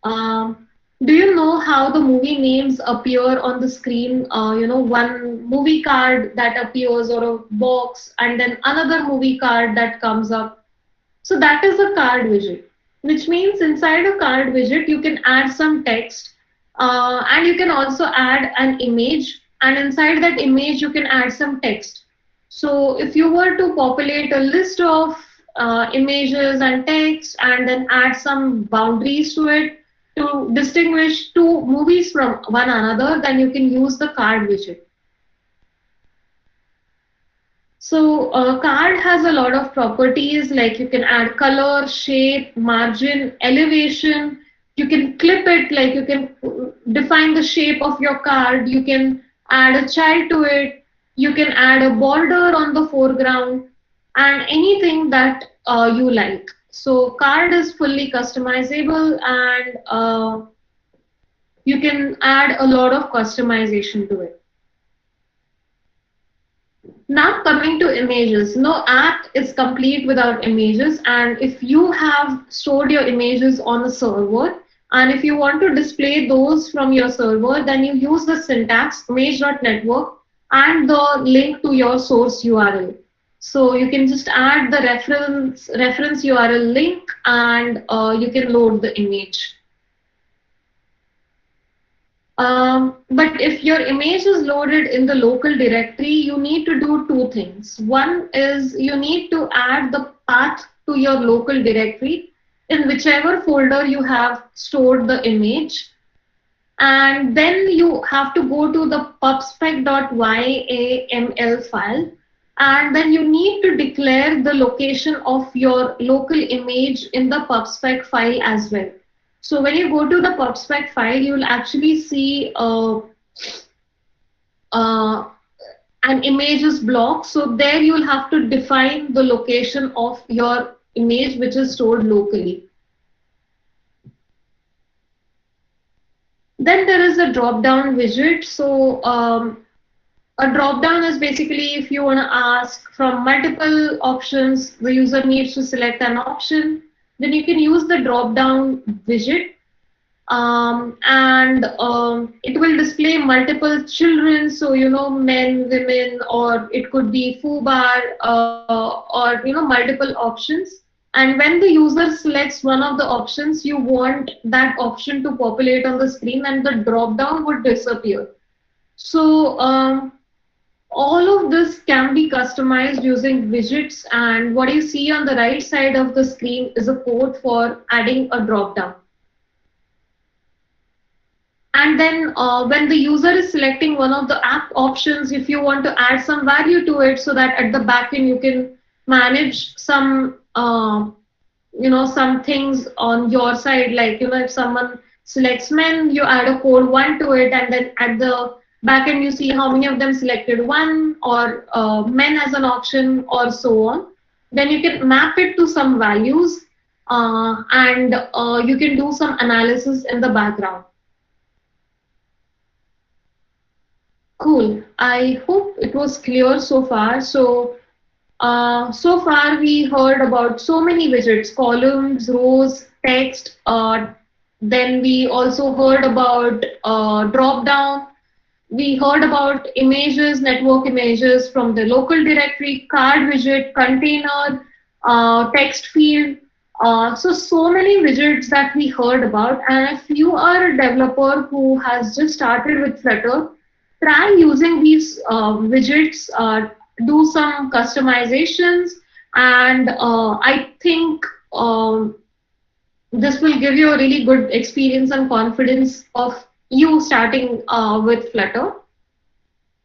Do you know how the movie names appear on the screen? One movie card that appears or a box, and then another movie card that comes up. So that is a card widget, which means inside a card widget, you can add some text, and you can also add an image, and inside that image, you can add some text. So if you were to populate a list of images and text and then add some boundaries to it to distinguish two movies from one another, then you can use the card widget. So a card has a lot of properties like you can add color, shape, margin, elevation. You can clip it, like you can define the shape of your card. You can add a child to it. You can add a border on the foreground and anything that you like. So card is fully customizable and you can add a lot of customization to it. Now coming to images, no app is complete without images, and if you have stored your images on a server and if you want to display those from your server, then you use the syntax image.network and the link to your source URL. So you can just add the reference URL link and you can load the image. But if your image is loaded in the local directory, you need to do two things. One is you need to add the path to your local directory in whichever folder you have stored the image. And then you have to go to the pubspec.yaml file. And then you need to declare the location of your local image in the pubspec file as well. So when you go to the PubSpec file, you will actually see an images block. So there you will have to define the location of your image which is stored locally. Then there is a drop-down widget. So a drop-down is basically if you want to ask from multiple options, the user needs to select an option. Then you can use the drop-down widget and it will display multiple children, so men, women, or it could be foobar or multiple options. And when the user selects one of the options, you want that option to populate on the screen and the drop-down would disappear. So all of this can be customized using widgets, and what you see on the right side of the screen is a code for adding a drop-down. And then when the user is selecting one of the app options, if you want to add some value to it so that at the back end you can manage some some things on your side, like if someone selects men, you add a code 1 to it, and then at the backend you see how many of them selected 1 or men as an option or so on. Then you can map it to some values and you can do some analysis in the background. Cool. I hope it was clear so far. So so far we heard about so many widgets, columns, rows, text. Then we also heard about drop down. We heard about images, network images from the local directory, card widget, container, text field. So many widgets that we heard about. And if you are a developer who has just started with Flutter, try using these widgets, do some customizations, and I think this will give you a really good experience and confidence of you starting with Flutter.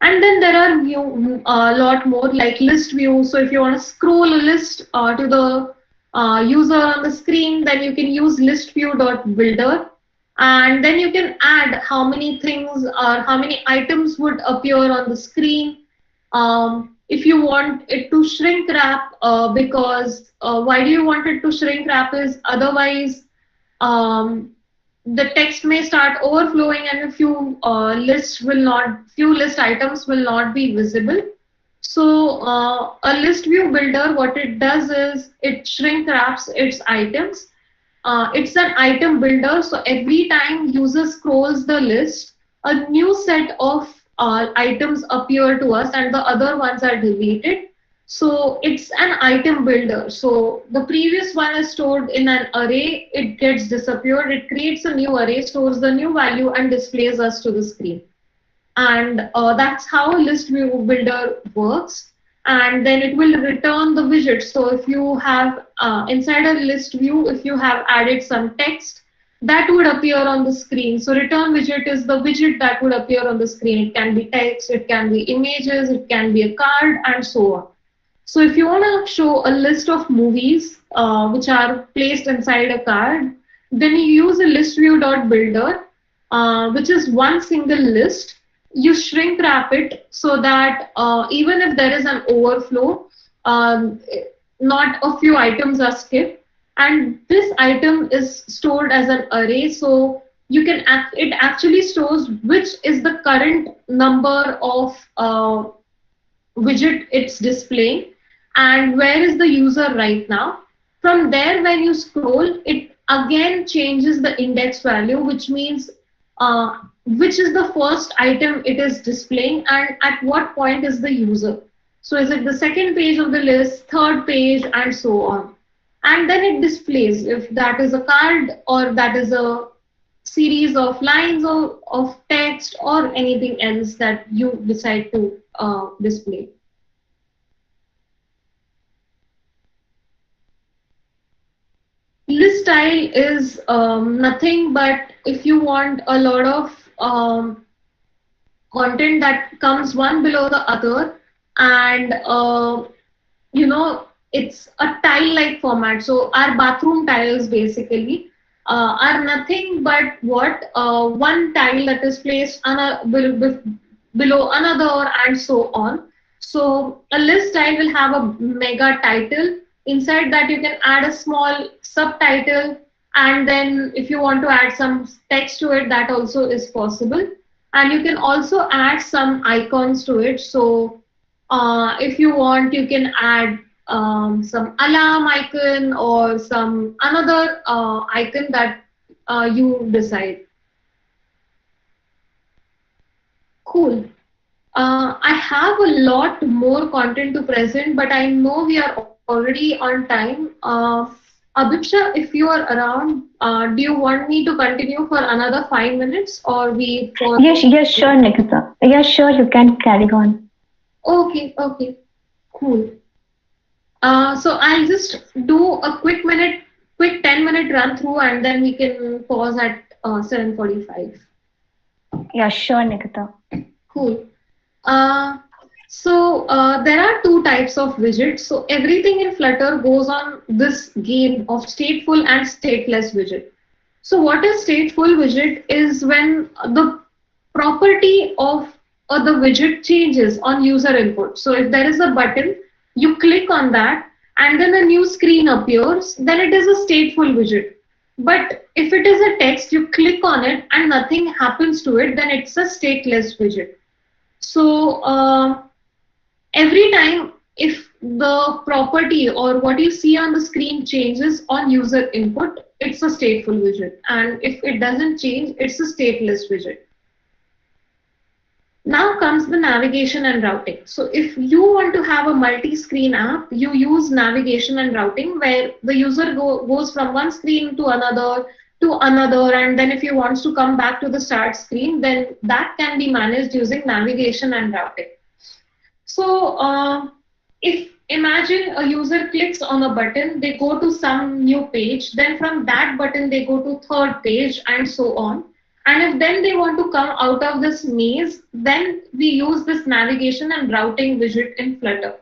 And then there are a lot more like list view. So if you want to scroll a list to the user on the screen, then you can use listview.builder. And then you can add how many things or how many items would appear on the screen. If you want it to shrink wrap, because why do you want it to shrink wrap is otherwise the text may start overflowing and a few few list items will not be visible. So a list view builder, what it does is it shrink wraps its items. It's an item builder, so every time user scrolls the list, a new set of items appear to us and the other ones are deleted. So it's an item builder. So the previous one is stored in an array, it gets disappeared, it creates a new array, stores the new value and displays us to the screen. And that's how a list view builder works. And then it will return the widget. So if you have inside a list view, if you have added some text, that would appear on the screen. So return widget is the widget that would appear on the screen. It can be text, it can be images, it can be a card, and so on. So if you want to show a list of movies which are placed inside a card, then you use a list view dot builder, which is one single list. You shrink wrap it so that even if there is an overflow, um, not a few items are skipped, and this item is stored as an array. So you can it actually stores which is the current number of widget it's displaying and where is the user right now. From there, when you scroll, it again changes the index value, which means which is the first item it is displaying and at what point is the user. So is it the second page of the list, third page, and so on. And then it displays if that is a card or that is a series of lines of text or anything else that you decide to display. List style is nothing but if you want a lot of content that comes one below the other, and it's a tile-like format. So our bathroom tiles basically are nothing but what one tile that is placed below another and so on. So a list style will have a mega title. Inside that you can add a small subtitle, and then if you want to add some text to it, that also is possible. And you can also add some icons to it. So if you want, you can add some alarm icon or some another icon that you decide. Cool. I have a lot more content to present, but I know we are already on time. Abhiksha, if you are around, do you want me to continue for another 5 minutes or we for? Yes, sure, Nikita. Yes, sure, you can carry on. Okay, cool. So I'll just do a quick 10-minute run through, and then we can pause at 7:45. Yeah, sure, Nikita. Cool. So there are two types of widgets. So everything in Flutter goes on this game of stateful and stateless widget. So what is stateful widget is when the property of the widget changes on user input. So if there is a button, you click on that and then a new screen appears, then it is a stateful widget. But if it is a text, you click on it and nothing happens to it, then it's a stateless widget. So every time if the property or what you see on the screen changes on user input, it's a stateful widget. And if it doesn't change, it's a stateless widget. Now comes the navigation and routing. So if you want to have a multi-screen app, you use navigation and routing where the user goes from one screen to another, and then if he wants to come back to the start screen, then that can be managed using navigation and routing. So if imagine a user clicks on a button, they go to some new page, then from that button they go to third page and so on. And if then they want to come out of this maze, then we use this navigation and routing widget in Flutter.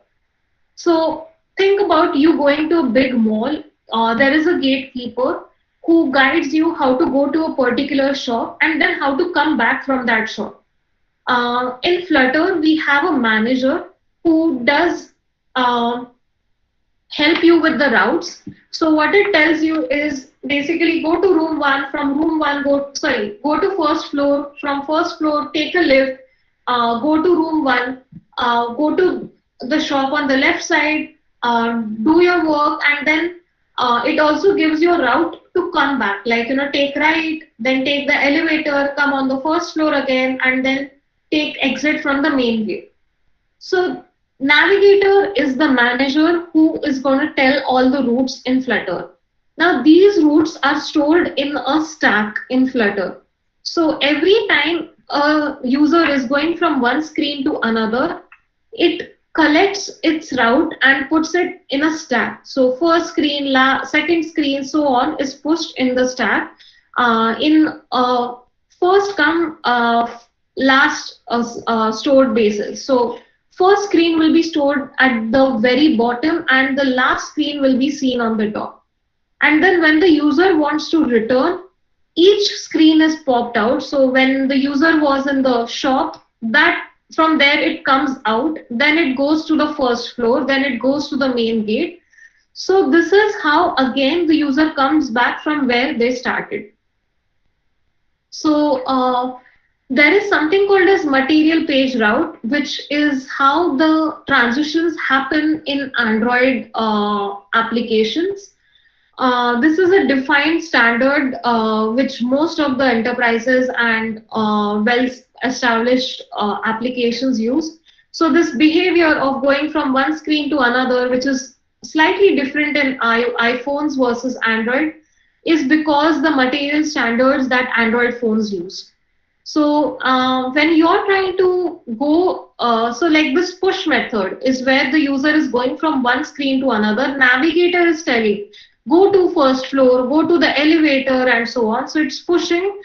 So think about you going to a big mall. There is a gatekeeper who guides you how to go to a particular shop and then how to come back from that shop. In Flutter, we have a manager who does help you with the routes. So what it tells you is basically go to room 1, from room 1 go to first floor, from first floor take a lift, go to room 1, go to the shop on the left side, do your work, and then it also gives you a route to come back, like, take right, then take the elevator, come on the first floor again, and then take exit from the main gate. So navigator is the manager who is going to tell all the routes in Flutter. Now these routes are stored in a stack in Flutter. So every time a user is going from one screen to another, it collects its route and puts it in a stack. So first screen, second screen, so on is pushed in the stack in first come last stored basis. So first screen will be stored at the very bottom and the last screen will be seen on the top. And then when the user wants to return, each screen is popped out. So when the user was in the shop, that from there it comes out, then it goes to the first floor, then it goes to the main gate. So this is how again the user comes back from where they started. So there is something called as material page route, which is how the transitions happen in Android applications. This is a defined standard which most of the enterprises and well-established applications use. So this behavior of going from one screen to another, which is slightly different in iPhones versus Android, is because the material standards that Android phones use. So when you're trying to go, so like this push method is where the user is going from one screen to another. Navigator is telling, go to first floor, go to the elevator, and so on. So it's pushing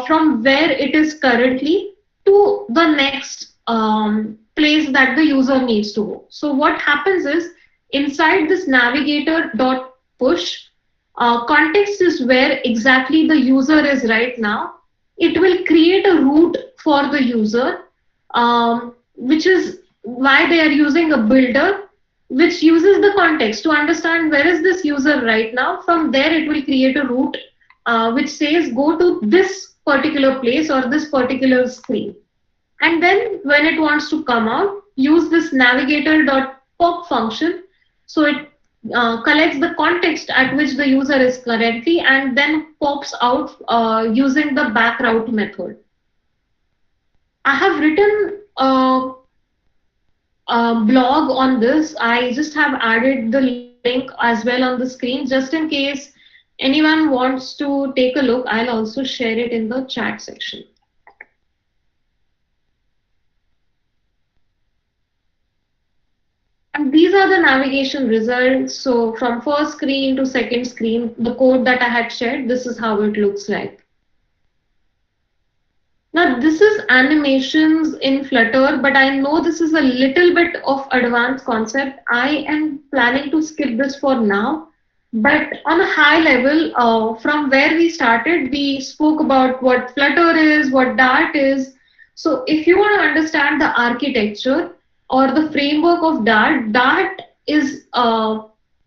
from where it is currently to the next place that the user needs to go. So what happens is inside this navigator dot push, context is where exactly the user is right now. It will create a route for the user, which is why they are using a builder, which uses the context to understand where is this user right now. From there, it will create a route which says go to this particular place or this particular screen. And then when it wants to come out, use this navigator.pop function. So it collects the context at which the user is currently and then pops out using the back route method. I have written a blog on this. I just have added the link as well on the screen just in case anyone wants to take a look. I'll also share it in the chat section. And these are the navigation results. So from first screen to second screen, the code that I had shared, this is how it looks like. Now this is animations in Flutter, but I know this is a little bit of advanced concept. I am planning to skip this for now. But on a high level, from where we started, we spoke about what Flutter is, what Dart is. So if you want to understand the architecture or the framework of Dart, Dart is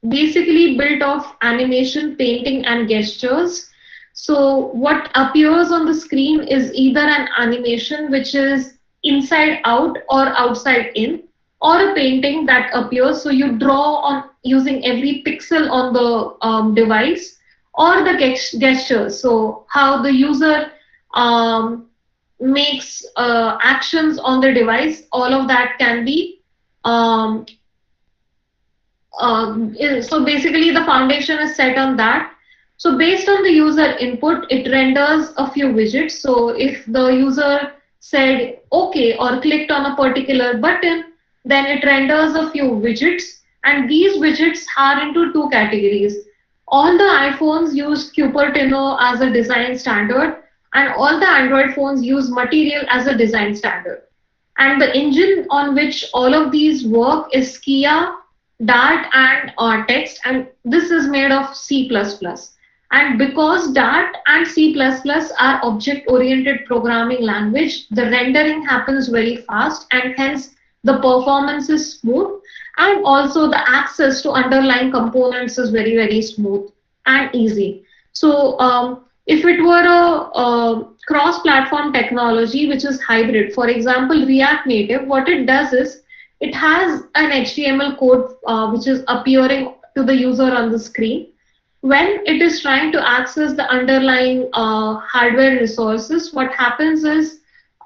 basically built of animation, painting, and gestures. So what appears on the screen is either an animation which is inside out or outside in, or a painting that appears. So you draw on using every pixel on the device, or the gestures. So how the user makes actions on the device, all of that can be. So basically the foundation is set on that. So based on the user input, it renders a few widgets. So if the user said OK or clicked on a particular button, then it renders a few widgets. And these widgets are into two categories. All the iPhones use Cupertino as a design standard, and all the Android phones use Material as a design standard. And the engine on which all of these work is Kia, Dart, and Text, and this is made of C++. And because Dart and C++ are object-oriented programming language, the rendering happens very fast and hence the performance is smooth, and also the access to underlying components is very, very smooth and easy. So if it were a cross-platform technology which is hybrid, for example, React Native, what it does is it has an HTML code which is appearing to the user on the screen. when it is trying to access the underlying hardware resources, what happens is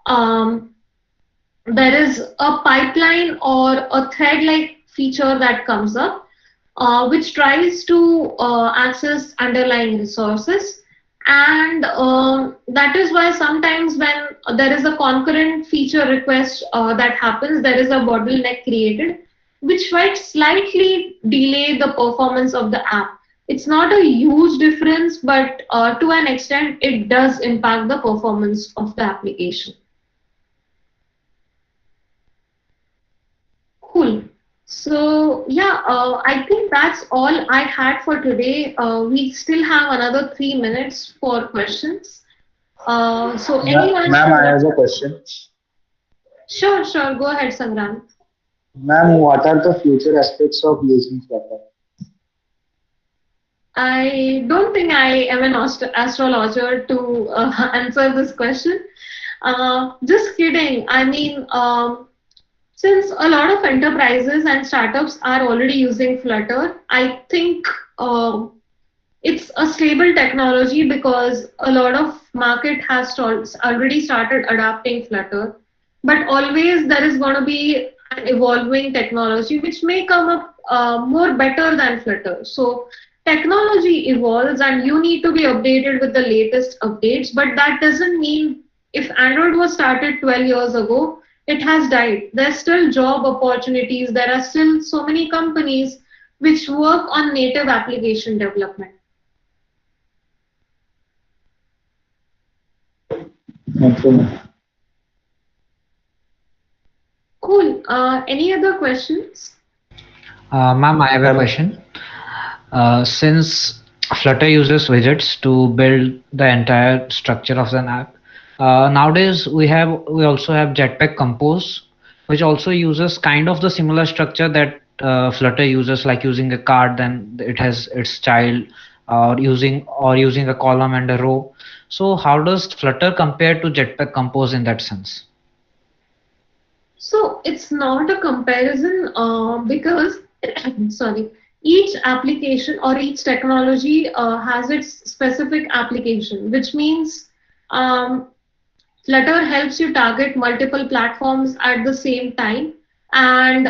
um, there is a pipeline or a thread-like feature that comes up, which tries to access underlying resources. And that is why sometimes when there is a concurrent feature request that happens, there is a bottleneck created, which might slightly delay the performance of the app. It's not a huge difference, but to an extent, it does impact the performance of the application. Cool. So yeah, I think that's all I had for today. We still have another 3 minutes for questions. So anyone? Ma'am, I have a question. Sure, sure. Go ahead, Sangram. Ma'am, what are the future aspects of using Flutter? I don't think I am an astrologer to answer this question. Just kidding. I mean, since a lot of enterprises and startups are already using Flutter, I think it's a stable technology because a lot of market has already started adopting Flutter. But always there is going to be an evolving technology which may come up more better than Flutter. So technology evolves and you need to be updated with the latest updates. But that doesn't mean if Android was started 12 years ago, it has died. There's still job opportunities. There are still so many companies which work on native application development. Thank you, ma'am. Cool. Any other questions? Ma'am, I have a Ma'am, question. Since Flutter uses widgets to build the entire structure of an app, nowadays we also have Jetpack Compose, which also uses kind of the similar structure that Flutter uses, like using a card, then it has its child, or using a column and a row. So how does Flutter compare to Jetpack Compose in that sense? So it's not a comparison because, sorry, each application or each technology has its specific application, which means um, Flutter helps you target multiple platforms at the same time. And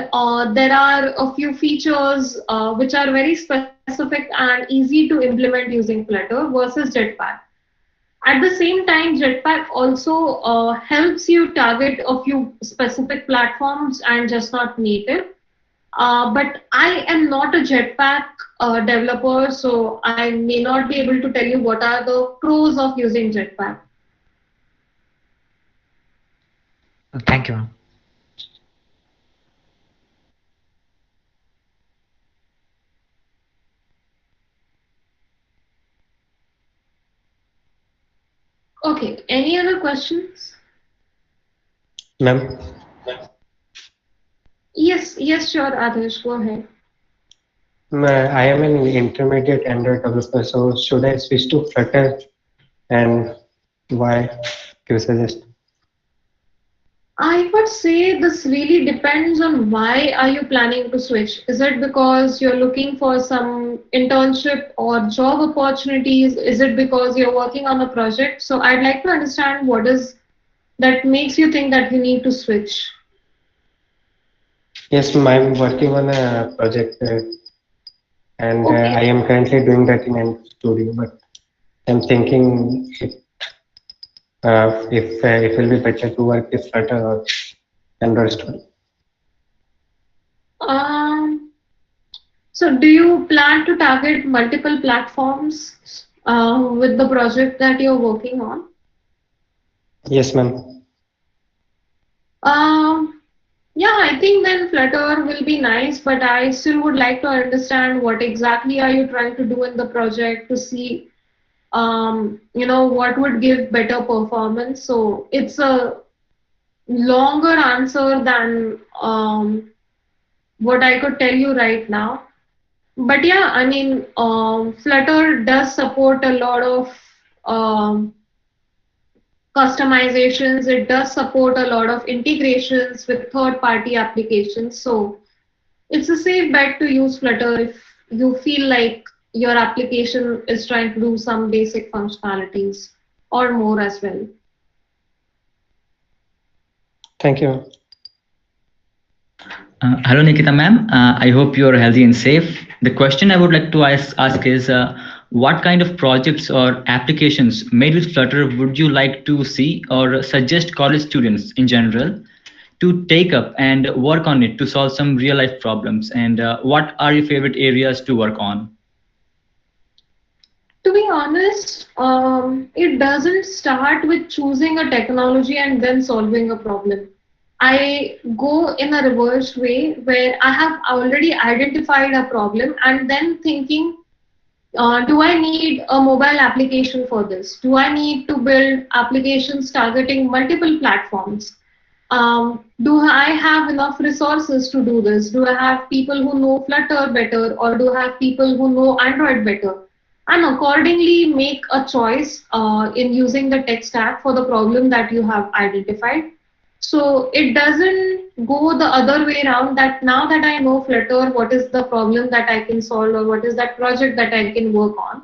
there are a few features which are very specific and easy to implement using Flutter versus Jetpack. At the same time, Jetpack also helps you target a few specific platforms and just not native. But I am not a Jetpack developer, so I may not be able to tell you what are the pros of using Jetpack. Thank you, ma'am. Okay, any other questions? ma'am, Yes, yes, sure, Adarsh, go ahead. I am an intermediate Android developer, so should I switch to Flutter and why? Can you suggest? I would say this really depends on why are you planning to switch. Is it because you're looking for some internship or job opportunities? Is it because you're working on a project? So I'd like to understand what is that makes you think that you need to switch. Yes, ma'am, I'm working on a project and Okay. I am currently doing that in Android Studio, but I'm thinking if it will be better to work with Flutter or Android Studio. Um, so do you plan to target multiple platforms with the project that you're working on? Yes, ma'am. Um, yeah, I think then Flutter will be nice, but I still would like to understand what exactly are you trying to do in the project to see, what would give better performance. So it's a longer answer than what I could tell you right now. But yeah, I mean, Flutter does support a lot of um, customizations. It does support a lot of integrations with third-party applications. So it's a safe bet to use Flutter if you feel like your application is trying to do some basic functionalities or more as well. Thank you. Hello, Nikita ma'am. I hope you are healthy and safe. The question I would like to ask is what kind of projects or applications made with Flutter would you like to see or suggest college students in general to take up and work on it to solve some real life problems? And what are your favorite areas to work on? To be honest, it doesn't start with choosing a technology and then solving a problem. I go in a reverse way where I have already identified a problem and then thinking, do I need a mobile application for this? Do I need to build applications targeting multiple platforms? Do I have enough resources to do this? Do I have people who know Flutter better, or do I have people who know Android better? And accordingly make a choice in using the tech stack for the problem that you have identified. So it doesn't go the other way around, that now that I know Flutter, what is the problem that I can solve, or what is that project that I can work on.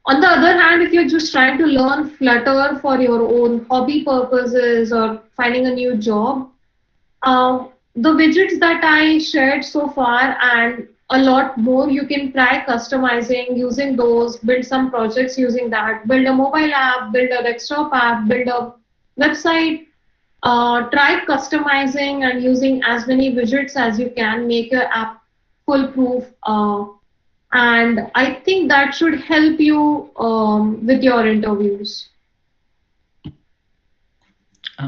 On the other hand, if you're just trying to learn Flutter for your own hobby purposes or finding a new job, the widgets that I shared so far and a lot more, you can try customizing using those, build some projects using that, build a mobile app, build a desktop app, build a website. Try customizing and using as many widgets as you can, make your app foolproof. And I think that should help you with your interviews.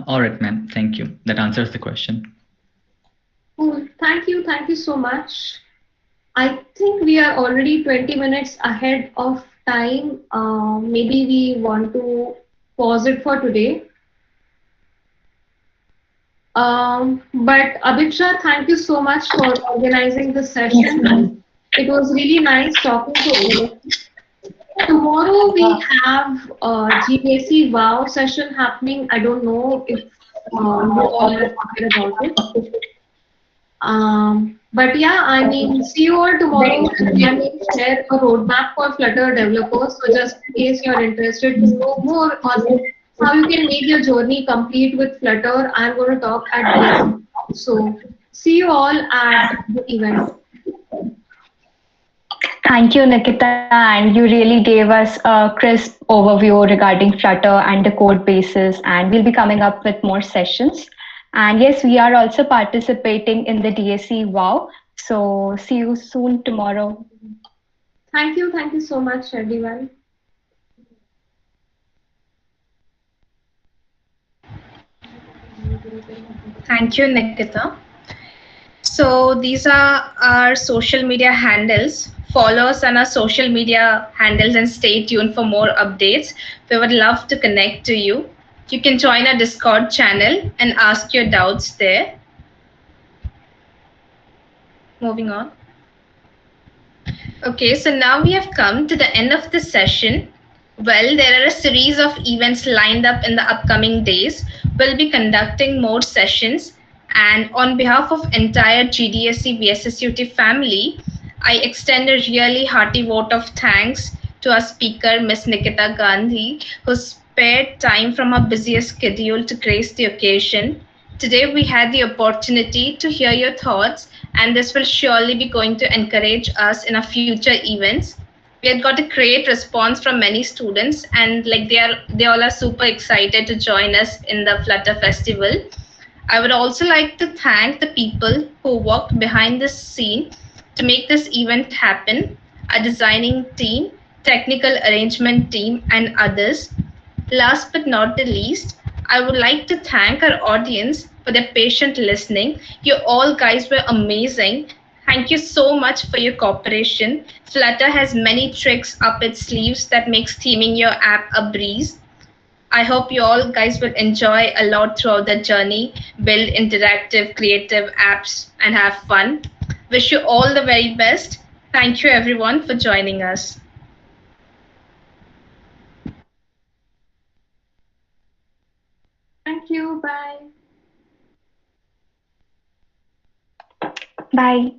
All right, ma'am. Thank you. That answers the question. Cool. Thank you so much. I think we are already 20 minutes ahead of time. Maybe we want to pause it for today. But Abhiksha, thank you so much for organizing this session. It was really nice talking to all of you. Tomorrow we have a GAC Wow session happening. I don't know if you all have heard about it. But yeah, I mean, see you all tomorrow, and I will share a roadmap for Flutter developers. So just in case you're interested to know more on how you can make your journey complete with Flutter, I'm going to talk at DSC. So see you all at the event. Thank you, Nikita, and you really gave us a crisp overview regarding Flutter and the code bases, and we'll be coming up with more sessions. And yes, we are also participating in the DSC Wow. So see you soon tomorrow. Thank you so much, everyone. Thank you, Nikita. So these are our social media handles. Follow us on our social media handles and stay tuned for more updates. We would love to connect to you. You can join our Discord channel and ask your doubts there. Moving on. Okay, so now we have come to the end of the session. Well, there are a series of events lined up in the upcoming days. We'll be conducting more sessions, and on behalf of entire GDSC VSSUT family, I extend a really hearty vote of thanks to our speaker, Ms. Nikita Gandhi, who spared time from her busiest schedule to grace the occasion. Today, we had the opportunity to hear your thoughts, and this will surely be going to encourage us in our future events. We had got a great response from many students, and like they all are super excited to join us in the Flutter Festival. I would also like to thank the people who worked behind the scene to make this event happen, our designing team, technical arrangement team, and others. Last but not the least, I would like to thank our audience for their patient listening. You all guys were amazing. Thank you so much for your cooperation. Flutter has many tricks up its sleeves that makes theming your app a breeze. I hope you all guys will enjoy a lot throughout the journey, build interactive, creative apps, and have fun. Wish you all the very best. Thank you everyone for joining us. Thank you. Bye. Bye.